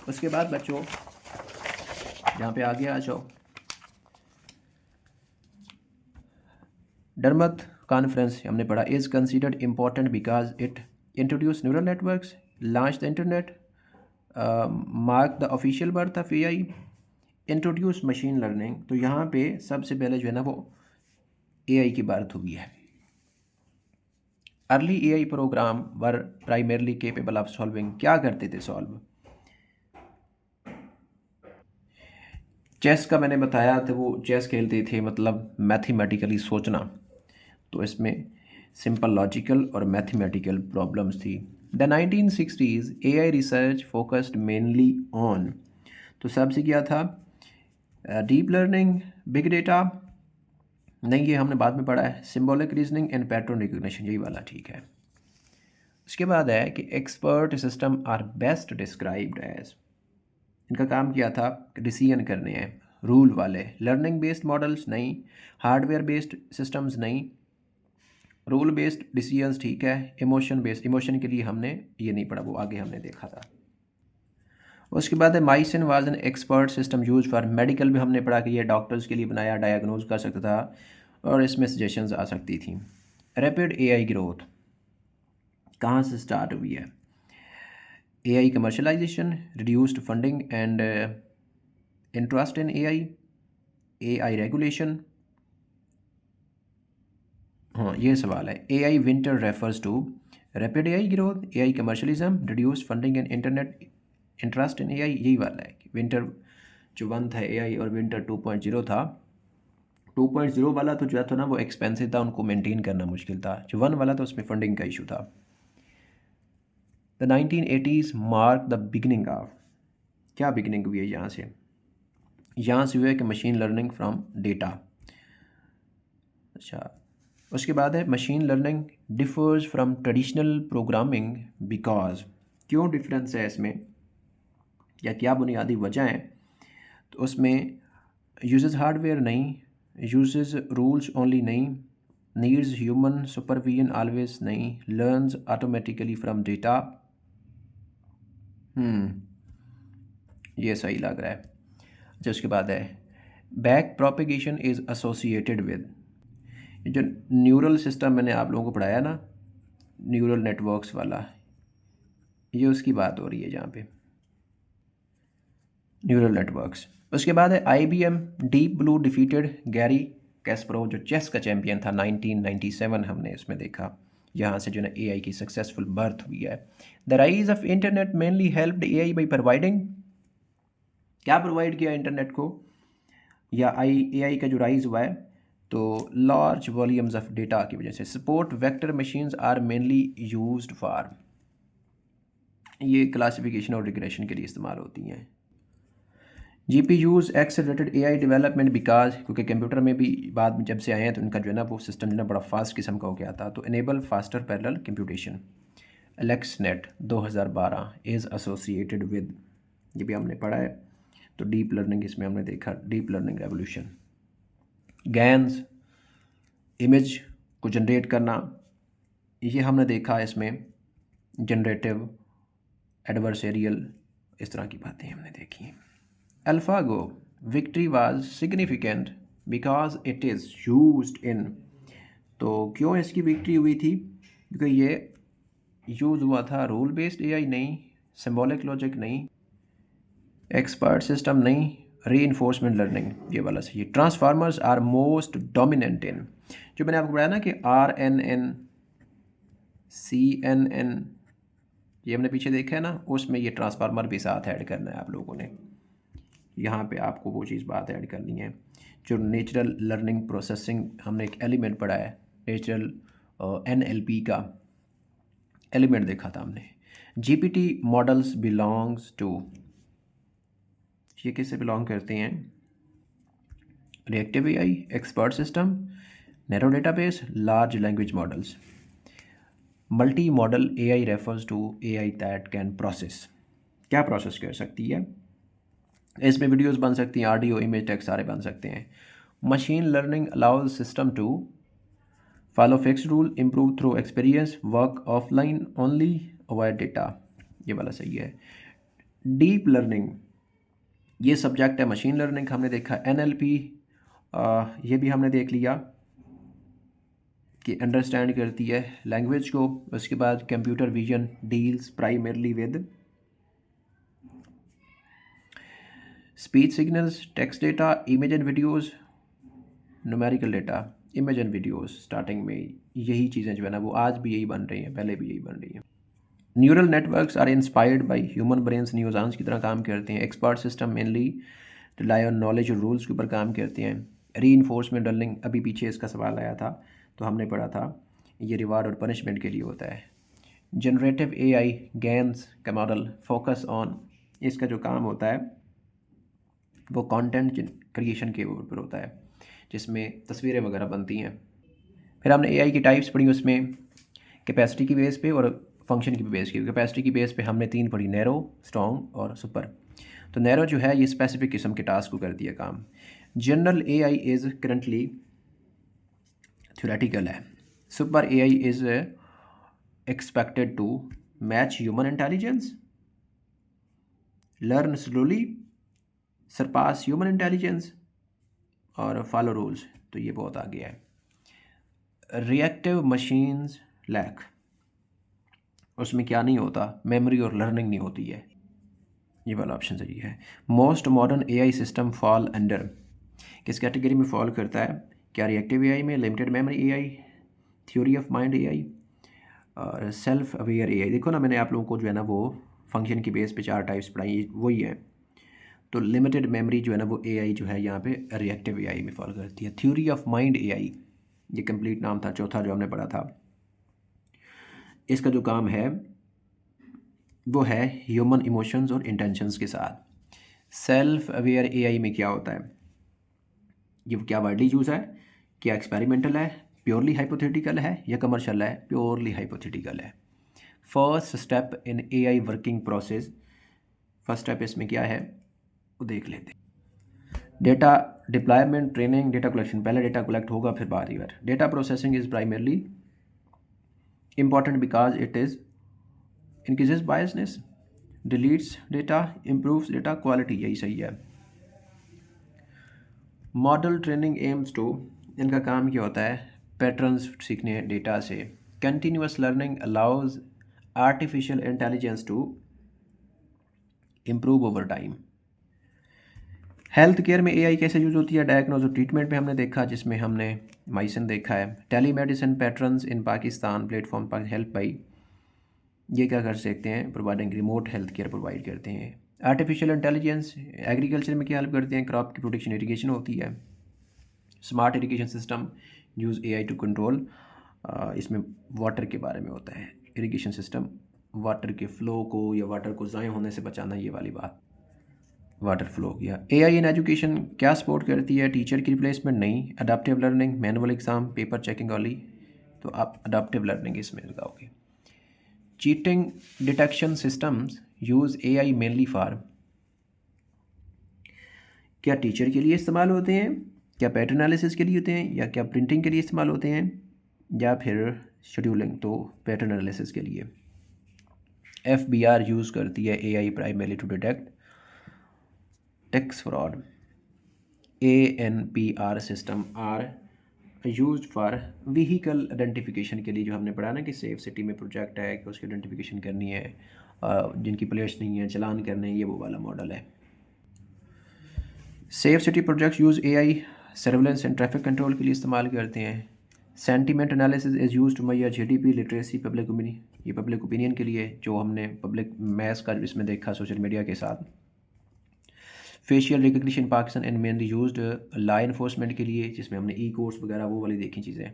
उसके बाद बच्चों यहाँ पे आगे आ जाओ, डरमथ कॉन्फ्रेंस हमने पढ़ा is considered important because it introduce neural networks, launch the internet, mark the official birth of AI, introduce machine learning. तो यहाँ पे सबसे पहले जो है ना वो एआई की बात हुई है। Early AI programme were primarily capable of solving, क्या करते थे सॉल्व। चेस का मैंने बताया था, वो चेस खेलते थे मतलब मैथमेटिकली सोचना, तो इसमें सिंपल लॉजिकल और मैथमेटिकल प्रॉब्लम्स थी। The 1960s AI research focused mainly on, तो सबसे क्या था डीप लर्निंग, बिग डेटा, नहीं ये हमने बाद में पढ़ा है, symbolic reasoning and pattern recognition, यही वाला ठीक है। उसके बाद है कि expert system are best described as, इनका काम किया था डिसीजन करने हैं, रूल वाले, लर्निंग बेस्ड मॉडल्स नहीं, हार्डवेयर बेस्ड सिस्टम्स नहीं, रूल बेस्ड डिसीजंस ठीक है, इमोशन बेस्ड, इमोशन के लिए हमने ये नहीं पढ़ा, वो आगे हमने देखा था। उसके बाद है MYCIN was an expert system use for medical, भी हमने पढ़ा कि ये डॉक्टर्स के लिए बनाया, डायग्नोज कर सकता था और इसमें सजेशंस आ सकती थी। रैपिड एआई ग्रोथ कहाँ से स्टार्ट हुई है? AI commercialization, reduced funding and interest in AI regulation. हाँ, ये सवाल है। AI winter refers to rapid AI growth, AI commercialism, reduced funding and internet interest in AI, यही वाला है। विंटर जो 1 था एआई और विंटर 2.0 था। 2.0 वाला तो जो था ना वो एक्सपेंसिव था, उनको मेंटेन करना मुश्किल था। जो 1 वाला था उसमें फंडिंग का इशू था। The 1980s mark the beginning of, क्या बिगनिंग हुई है यहाँ से? यहाँ से हुआ है कि मशीन लर्निंग फ्रॉम डेटा। अच्छा, उसके बाद है machine learning differs from traditional programming because, क्यों डिफरेंस है इसमें या क्या बुनियादी वजह है? तो उसमें यूजेस हार्डवेयर नहीं, यूजेस रूल्स ओनली नहीं, नीड्स ह्यूमन सुपरविजन ऑलवेज नहीं, लर्न्स ऑटोमेटिकली फ्रॉम डेटा। ये सही लग रहा है। अच्छा, उसके बाद है back propagation is associated with, जो न्यूरल सिस्टम मैंने आप लोगों को पढ़ाया ना, न्यूरल नेटवर्क्स वाला, ये उसकी बात हो रही है जहाँ पे, न्यूरल नेटवर्क्स। उसके बाद है IBM deep blue defeated Garry Kasparov, जो चेस का चैंपियन था 1997, हमने इसमें देखा। यहाँ से जो है एआई की सक्सेसफुल बर्थ हुई है। The rise of internet mainly helped AI by providing, क्या प्रोवाइड किया इंटरनेट को या एआई का जो राइज हुआ है, तो लार्ज वॉल्यूम्स ऑफ डेटा की वजह से। Support vector machines are mainly used for, ये क्लासिफिकेशन और रिग्रेशन के लिए इस्तेमाल होती हैं। GPUs accelerated AI development because, क्योंकि कंप्यूटर में भी बाद में जब से आए हैं तो उनका जो है ना वो सिस्टम जो है ना बड़ा फास्ट किस्म का हो गया था। तो enable faster parallel computation. AlexNet 2012 is associated with, ये भी हमने पढ़ा है। तो डीप लर्निंग इसमें हमने देखा, deep learning revolution. GANs image को जनरेट करना, ये हमने देखा इसमें, जनरेटिव एडवर्सेरियल, इस तरह की बातें हमने देखी। AlphaGo victory was significant because it is used in, तो क्यों इसकी विक्ट्री हुई थी? क्योंकि ये यूज़ हुआ था रूल बेस्ड एआई नहीं, सिंबॉलिक लॉजिक नहीं, एक्सपर्ट सिस्टम नहीं, रीइंफोर्समेंट लर्निंग, ये वाला सही है। Transformers are most dominant in, जो मैंने आपको बताया ना कि RNN CNN, ये हमने पीछे देखा है ना, उसमें ये ट्रांसफार्मर भी साथ ऐड करना है आप लोगों ने। यहाँ पे आपको वो चीज़ बात ऐड करनी है। जो नेचुरल लर्निंग प्रोसेसिंग हमने एक एलिमेंट पढ़ा है, नेचुरल NLP का एलिमेंट देखा था हमने। GPT मॉडल्स बिलोंग्स टू, ये किससे बिलोंग करते हैं? Reactive AI, expert system, narrow database, large language models. Multi model AI refers to AI that can process, क्या प्रोसेस कर सकती है? इसमें वीडियोस बन सकती हैं, ऑडियो, इमेज, टेक्स्ट सारे बन सकते हैं। Machine learning allows system to follow fixed rule, improve through experience, work offline only, avoid data, ये वाला सही है। डीप लर्निंग, ये सब्जेक्ट है। मशीन लर्निंग हमने देखा। NLP ये भी हमने देख लिया कि अंडरस्टैंड करती है लैंग्वेज को। उसके बाद computer vision deals primarily with speech signals, text data, image and videos, numerical data, image and videos. Starting में यही चीज़ें जो है ना वो आज भी यही बन रही हैं, पहले भी यही बन रही हैं। Neural networks are inspired by human brains, neurons की तरह काम करते हैं। Expert system mainly rely on knowledge और रूल्स के ऊपर काम करते हैं। रीइंफोर्समेंट लर्निंग, अभी पीछे इसका सवाल आया था तो हमने पढ़ा था, ये रिवार्ड और पनिशमेंट के लिए होता है। जनरेटिव एआई गैन्स का मॉडल फोकस ऑन, इसका जो काम होता है वो कंटेंट क्रिएशन के ऊपर होता है, जिसमें तस्वीरें वगैरह बनती हैं। फिर हमने एआई की टाइप्स पढ़ी, उसमें कैपेसिटी की बेस पे और फंक्शन की बेस की। कैपेसिटी की बेस पे हमने 3 पढ़ी, नैरो, स्ट्रॉन्ग और सुपर। तो नैरो जो है ये स्पेसिफिक किस्म के टास्क को करती है काम। General AI is currently theoretical है। Super AI is expected to match human intelligence, learn slowly, surpass human intelligence और follow rules। तो ये बहुत आगे है। रिएक्टिव मशीन्स लैक, उसमें क्या नहीं होता, मेमोरी और लर्निंग नहीं होती है। ये वाला ऑप्शन सही है। Most modern AI system fall under, किस कैटेगरी में फॉल करता है? क्या रिएक्टिव AI में, limited memory AI, theory of mind AI और सेल्फ अवेयर AI। देखो ना, मैंने आप लोगों को जो है ना वो फंक्शन की बेस पे 4 टाइप्स पढ़ाई, वही है। तो लिमिटेड मेमोरी जो है ना वो AI जो है यहाँ पे रिएक्टिव AI में फॉल करती है। थ्योरी ऑफ माइंड AI, ये कंप्लीट नाम था चौथा जो हमने पढ़ा था। इसका जो काम है वो है ह्यूमन इमोशंस और इंटेंशंस के साथ। सेल्फ अवेयर AI में क्या होता है, ये क्या वर्डली यूज़ है, क्या एक्सपेरिमेंटल है, प्योरली हाइपोथेटिकल है, या कमर्शियल है? प्योरली हाइपोथेटिकल है। First step in AI working process, first step इसमें क्या है वो देख लेते हैं। Data deployment, training, data collection. पहले डेटा कलेक्ट होगा फिर बाहर river. Data processing is primarily important because it is increases biasness, deletes data, improves data quality. यही सही है। मॉडल ट्रेनिंग एम्स टू, इनका काम क्या होता है? पैटर्न्स सीखने डेटा से। Continuous learning allows artificial intelligence to improve over time. Health care में AI कैसे यूज होती है? डायग्नोज और ट्रीटमेंट में हमने देखा, जिसमें हमने माइसन देखा है। Telemedicine patterns in Pakistan, platform पर हेल्प बाई, ये क्या कर सकते हैं? Providing remote health care provide करते हैं। आर्टिफिशियल इंटेलिजेंस एग्रीकल्चर में क्या हेल्प करते हैं? क्रॉप की प्रोटेक्शन, इरिगेशन होती है। Smart irrigation system use AI to control, इसमें वाटर के बारे में होता है। इरिगेशन सिस्टम वाटर के फ्लो को या वाटर को ज़ाय होने से बचाना, ये वाली बात, वाटर फ्लो किया। AI इन एजुकेशन क्या सपोर्ट करती है? टीचर की रिप्लेसमेंट नहीं। Adaptive learning, manual exam, paper checking only. तो आप अडाप्टिव लर्निंग इसमें लगाओगे। Cheating detection systems use AI mainly for, क्या टीचर के लिए इस्तेमाल होते हैं, क्या पैटर्न एनालिसिस के लिए होते हैं, या क्या प्रिंटिंग के लिए इस्तेमाल होते हैं, या फिर शेड्यूलिंग? तो पैटर्न एनालिसिस के लिए। FBR यूज़ करती है AI primarily to detect tax fraud. ANPR system are use for vehicle identification के लिए, जो हमने पढ़ा ना कि सेफ सिटी में प्रोजेक्ट है कि उसकी आइडेंटिफिकेशन करनी है, जिनकी प्लेट्स नहीं है चलान करने, ये वो वाला मॉडल है। Safe city projects use AI surveillance and traffic control के लिए इस्तेमाल करते हैं। Sentiment analysis is use to measure GDP literacy public opinion, ये पब्लिक ओपिनियन के लिए, जो हमने पब्लिक मैस का इसमें देखा सोशल मीडिया के साथ। Facial recognition Pakistan and mainly used law enforcement के लिए, जिसमें हमने कोर्स वगैरह वो वाली देखी चीज़ें।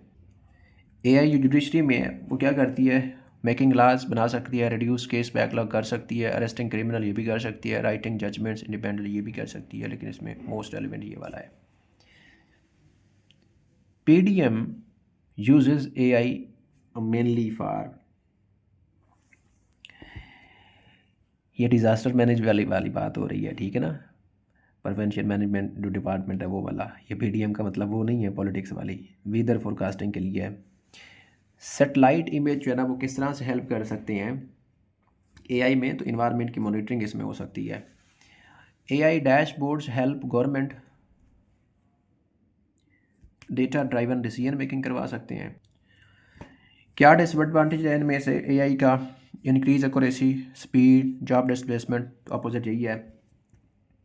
AI जो जुडिशरी में है वो क्या करती है? मेकिंग लॉज बना सकती है, रिड्यूस केस बैकलॉग कर सकती है, अरेस्टिंग क्रिमिनल ये भी कर सकती है, राइटिंग जजमेंट्स इंडिपेंडेंट ये भी कर सकती है, लेकिन इसमें मोस्ट रेलिवेंट ये वाला है। PDM uses AI mainly for, ये डिज़ास्टर मैनेज वाली बात हो रही है, ठीक है ना। प्रिवेंशन मैनेजमेंट जो डिपार्टमेंट है वो वाला। ये PDM का मतलब वो नहीं है पॉलिटिक्स वाली। वेदर फोरकास्टिंग के लिए है। सेटेलाइट इमेज जो है ना वो किस तरह से हेल्प कर सकते हैं AI में? तो इन्वायरमेंट की मॉनिटरिंग इसमें हो सकती है। AI dashboards help government data driven decision making करवा सकते हैं। क्या डिसएडवांटेज है इनमें से AI का? Increase accuracy, speed, job displacement. Opposite यही है।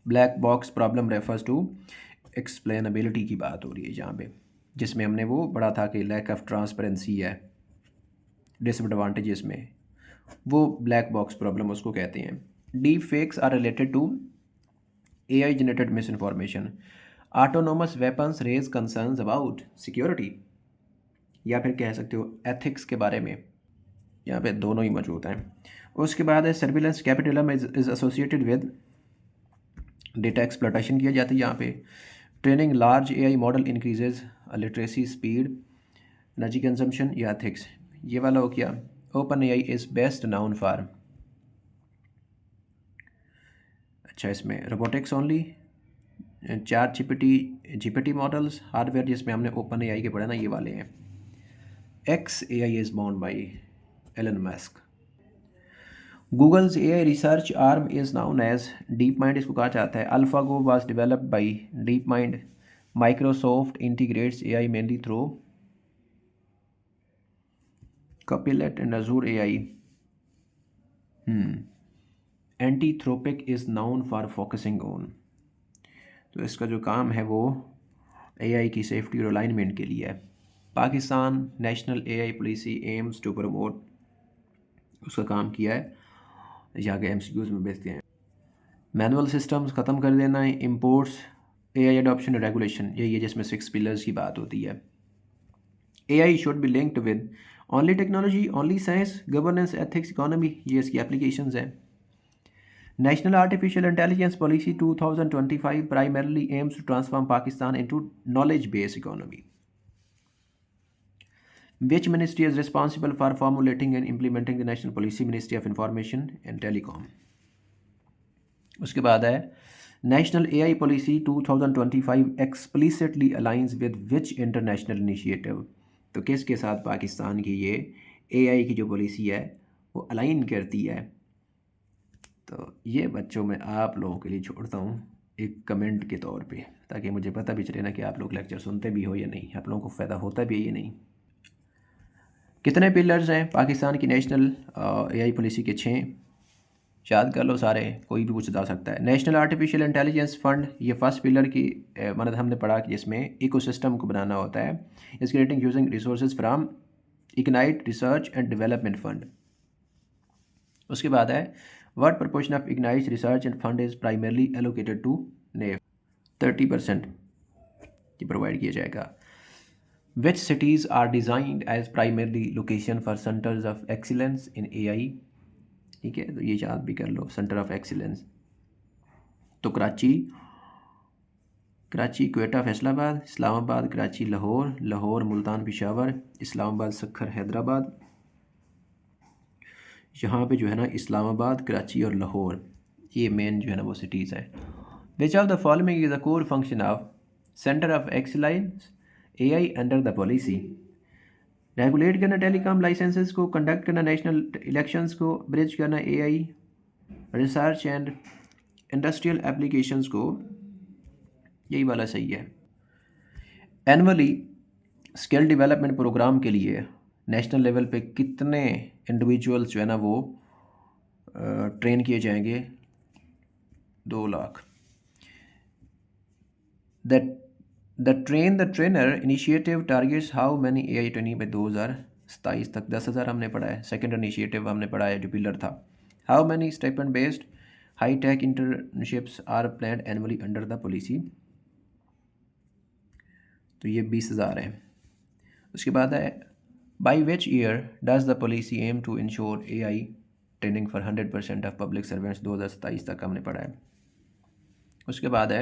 Black box problem refers to explainability की बात हो रही है यहाँ पे, जिसमें हमने वो पढ़ा था कि लैक ऑफ ट्रांसपेरेंसी है डिसएडवांटेजेस में, वो ब्लैक बॉक्स प्रॉब्लम उसको कहते हैं। Deep fakes are related to AI generated misinformation. Autonomous weapons raise concerns about security, या फिर कह सकते हो एथिक्स के बारे में। यहाँ पे दोनों ही मौजूद हैं। उसके बाद है surveillance capitalism is associated with data exploitation किया जाता है यहाँ पे। Training large AI model increases literacy, speed, energy consumption या एथिक्स, ये वाला हो गया। Open AI is best noun for, अच्छा, इसमें रोबोटिक्स ओनली, चार जीपीटी मॉडल्स, हार्डवेयर जिसमें हमने ओपन एआई के पढ़े ना, ये वाले हैं। X AI is bound by Elon Musk. Google's AI research arm is known as deep mind, इसको कहा जाता है। AlphaGo was developed by deep mind. Microsoft integrates AI mainly through Copilot and Azure AI. Anthropic is known for focusing on, तो इसका जो काम है वो एआई की सेफ्टी और अलाइनमेंट के लिए है। Pakistan national AI policy aims to promote, उसका काम किया है, यहाँ के एमसीक्यूज में भेजते हैं। मैनुअल सिस्टम्स ख़त्म कर देना है। इम्पोर्ट्स एआई अडॉप्शन और रेगुलेशन, यही है जिसमें 6 पिलर्स की बात होती है। AI should be linked with only technology, only science, governance, ethics, economy, ये इसकी एप्लीकेशंस हैं। National Artificial Intelligence Policy 2025 primarily aims to transform Pakistan into knowledge-based economy. Which ministry is responsible for formulating and implementing the national policy? Ministry of Information and Telecom. उसके बाद है National AI Policy 2025 explicitly aligns with which international initiative? तो किसके साथ पाकिस्तान की ये AI की जो पॉलिसी है वो अलाइन करती है? तो ये बच्चों मैं आप लोगों के लिए छोड़ता हूँ एक कमेंट के तौर पे, ताकि मुझे पता भी चले ना कि आप लोग लेक्चर सुनते भी हो या नहीं, आप लोगों को फ़ायदा होता भी है या नहीं। कितने पिलर्स हैं पाकिस्तान की नेशनल एआई पॉलिसी के? 6, याद कर लो सारे, कोई भी कुछ बता सकता है। नेशनल आर्टिफिशियल इंटेलिजेंस फंड, ये फर्स्ट पिलर की मदद हमने पढ़ा कि जिसमें इकोसिस्टम को बनाना होता है। Is creating using resources from IGNITE research and development fund. उसके बाद है what proportion of IGNITE research and fund is primarily allocated to nave? 30% ये प्रोवाइड किया जाएगा। Which cities are designed as primarily location for centres of excellence in AI? ठीक है, तो ये याद भी कर लो, सेंटर ऑफ एक्सीलेंस। तो कराची, क्वेटा फैसलाबाद, इस्लामाबाद कराची लाहौर, लाहौर मुल्तान पेशावर, इस्लामाबाद सखर हैदराबाद। यहाँ पे जो है ना इस्लामाबाद, कराची और लाहौर, ये मेन जो है ना वो सिटीज़ हैं। Which of the following is the core function of centre of excellence AI under the policy? Regulate करना टेलीकॉम लाइसेंसेस को, कंडक्ट करना नेशनल इलेक्शंस को, ब्रिज करना AI research and industrial applications को, यही वाला सही है। एनुअली स्किल डेवलपमेंट प्रोग्राम के लिए नेशनल लेवल पे कितने इंडिविजुअल्स जो है ना वो ट्रेन किए जाएंगे? 2 lakh. The trainer initiative targets how many AI training by 2027 तक? 10,000 हमने पढ़ा है। सेकेंड इनिशिएटिव हमने पढ़ा है जो पिलर था। How many stipend based high tech internships are planned annually under the policy? तो ये 20,000 है। उसके बाद है by which year does the policy aim to ensure AI training for 100% of public servants? 2027 तक हमने पढ़ा है। उसके बाद है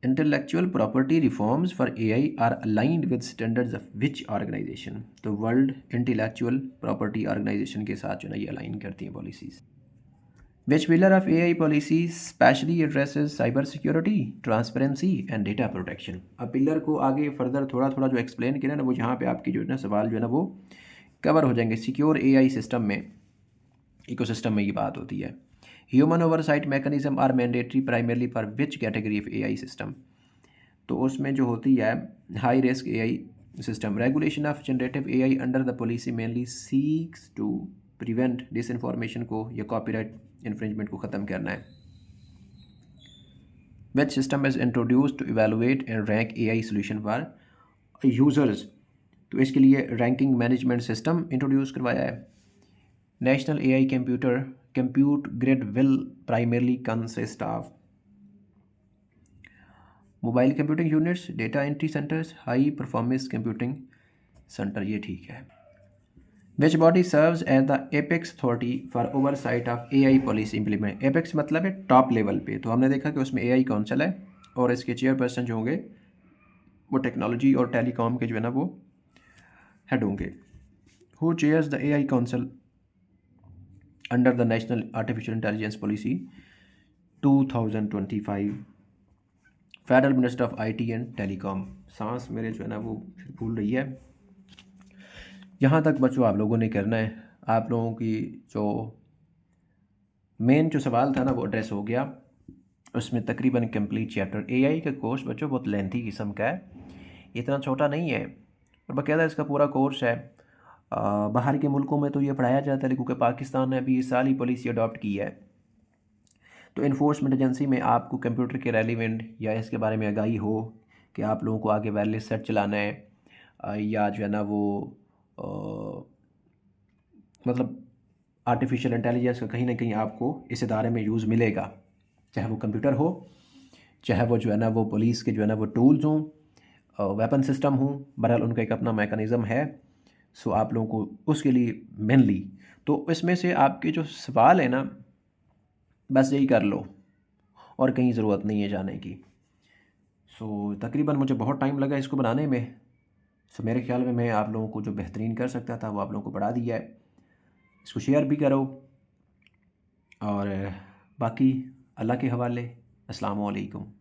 intellectual property reforms for AI are aligned with standards of which organization? तो वर्ल्ड इंटेलेक्चुअल प्रॉपर्टी ऑर्गेनाइजेशन के साथ जो है ये अलाइन करती हैं policies. Which pillar of AI policy specially addresses cyber security, transparency and data protection? अब pillar को आगे फर्दर थोड़ा थोड़ा जो एक्सप्लेन किया ना वो यहाँ पे आपकी जो है ना सवाल जो है ना वो कवर हो जाएंगे। सिक्योर एआई सिस्टम में, इकोसिस्टम में ये बात होती है। Human oversight mechanism are mandatory primarily for which category of AI system? तो उसमें जो होती है high risk AI system. Regulation of generative AI under the policy mainly seeks to prevent disinformation को या कॉपीराइट इन्फ्रिंजमेंट को ख़त्म करना है। Which system is introduce to evaluate and rank AI solution for users? तो इसके लिए रैंकिंग मैनेजमेंट सिस्टम इंट्रोड्यूस करवाया है। National AI compute grid will primarily consist of mobile computing units, data entry centres, high performance computing centre. ये ठीक है। Which body serves as the apex authority for oversight of AI policy implement? Apex मतलब है top level पे, तो हमने देखा कि उसमें एआई काउंसिल है और इसके चेयरपर्सन जो होंगे वो टेक्नोलॉजी और टेलीकॉम के जो है ना वो हेड होंगे। Who chairs the AI council under the national artificial intelligence policy? 2025 federal minister of IT and telecom. सांस मेरे जो है ना वो फिर फूल रही है। यहाँ तक बच्चों आप लोगों ने करना है। आप लोगों की जो मेन जो सवाल था ना वो एड्रेस हो गया। उसमें तकरीबन कंप्लीट चैप्टर एआई का कोर्स बच्चों बहुत लेंथी किस्म का है, इतना छोटा नहीं है और बाकायदा इसका पूरा कोर्स है। बाहर के मुल्कों में तो ये पढ़ाया जाता है, क्योंकि पाकिस्तान ने अभी इस साल ही पॉलिसी अडॉप्ट की है। तो इन्फोर्समेंट एजेंसी में आपको कंप्यूटर के रेलिवेंट या इसके बारे में आगाही हो कि आप लोगों को आगे वायरलेस सेट चलाना है, या जो है ना वो मतलब आर्टिफिशियल इंटेलिजेंस का कहीं ना कहीं आपको इस इदारे में यूज़ मिलेगा, चाहे वो कंप्यूटर हो, चाहे वो जो है ना वो पुलिस के जो है ना वो टूल्स हों, वेपन सिस्टम हों। बहरहाल उनका एक अपना मैकेनिज़्म है। सो आप लोगों को उसके लिए मेनली तो इसमें से आपके जो सवाल है ना बस यही कर लो और कहीं ज़रूरत नहीं है जाने की। सो तकरीबन मुझे बहुत टाइम लगा इसको बनाने में। सो मेरे ख्याल में मैं आप लोगों को जो बेहतरीन कर सकता था वो आप लोगों को पढ़ा दिया है। इसको शेयर भी करो और बाकी अल्लाह के हवाले। अस्सलाम वालेकुम।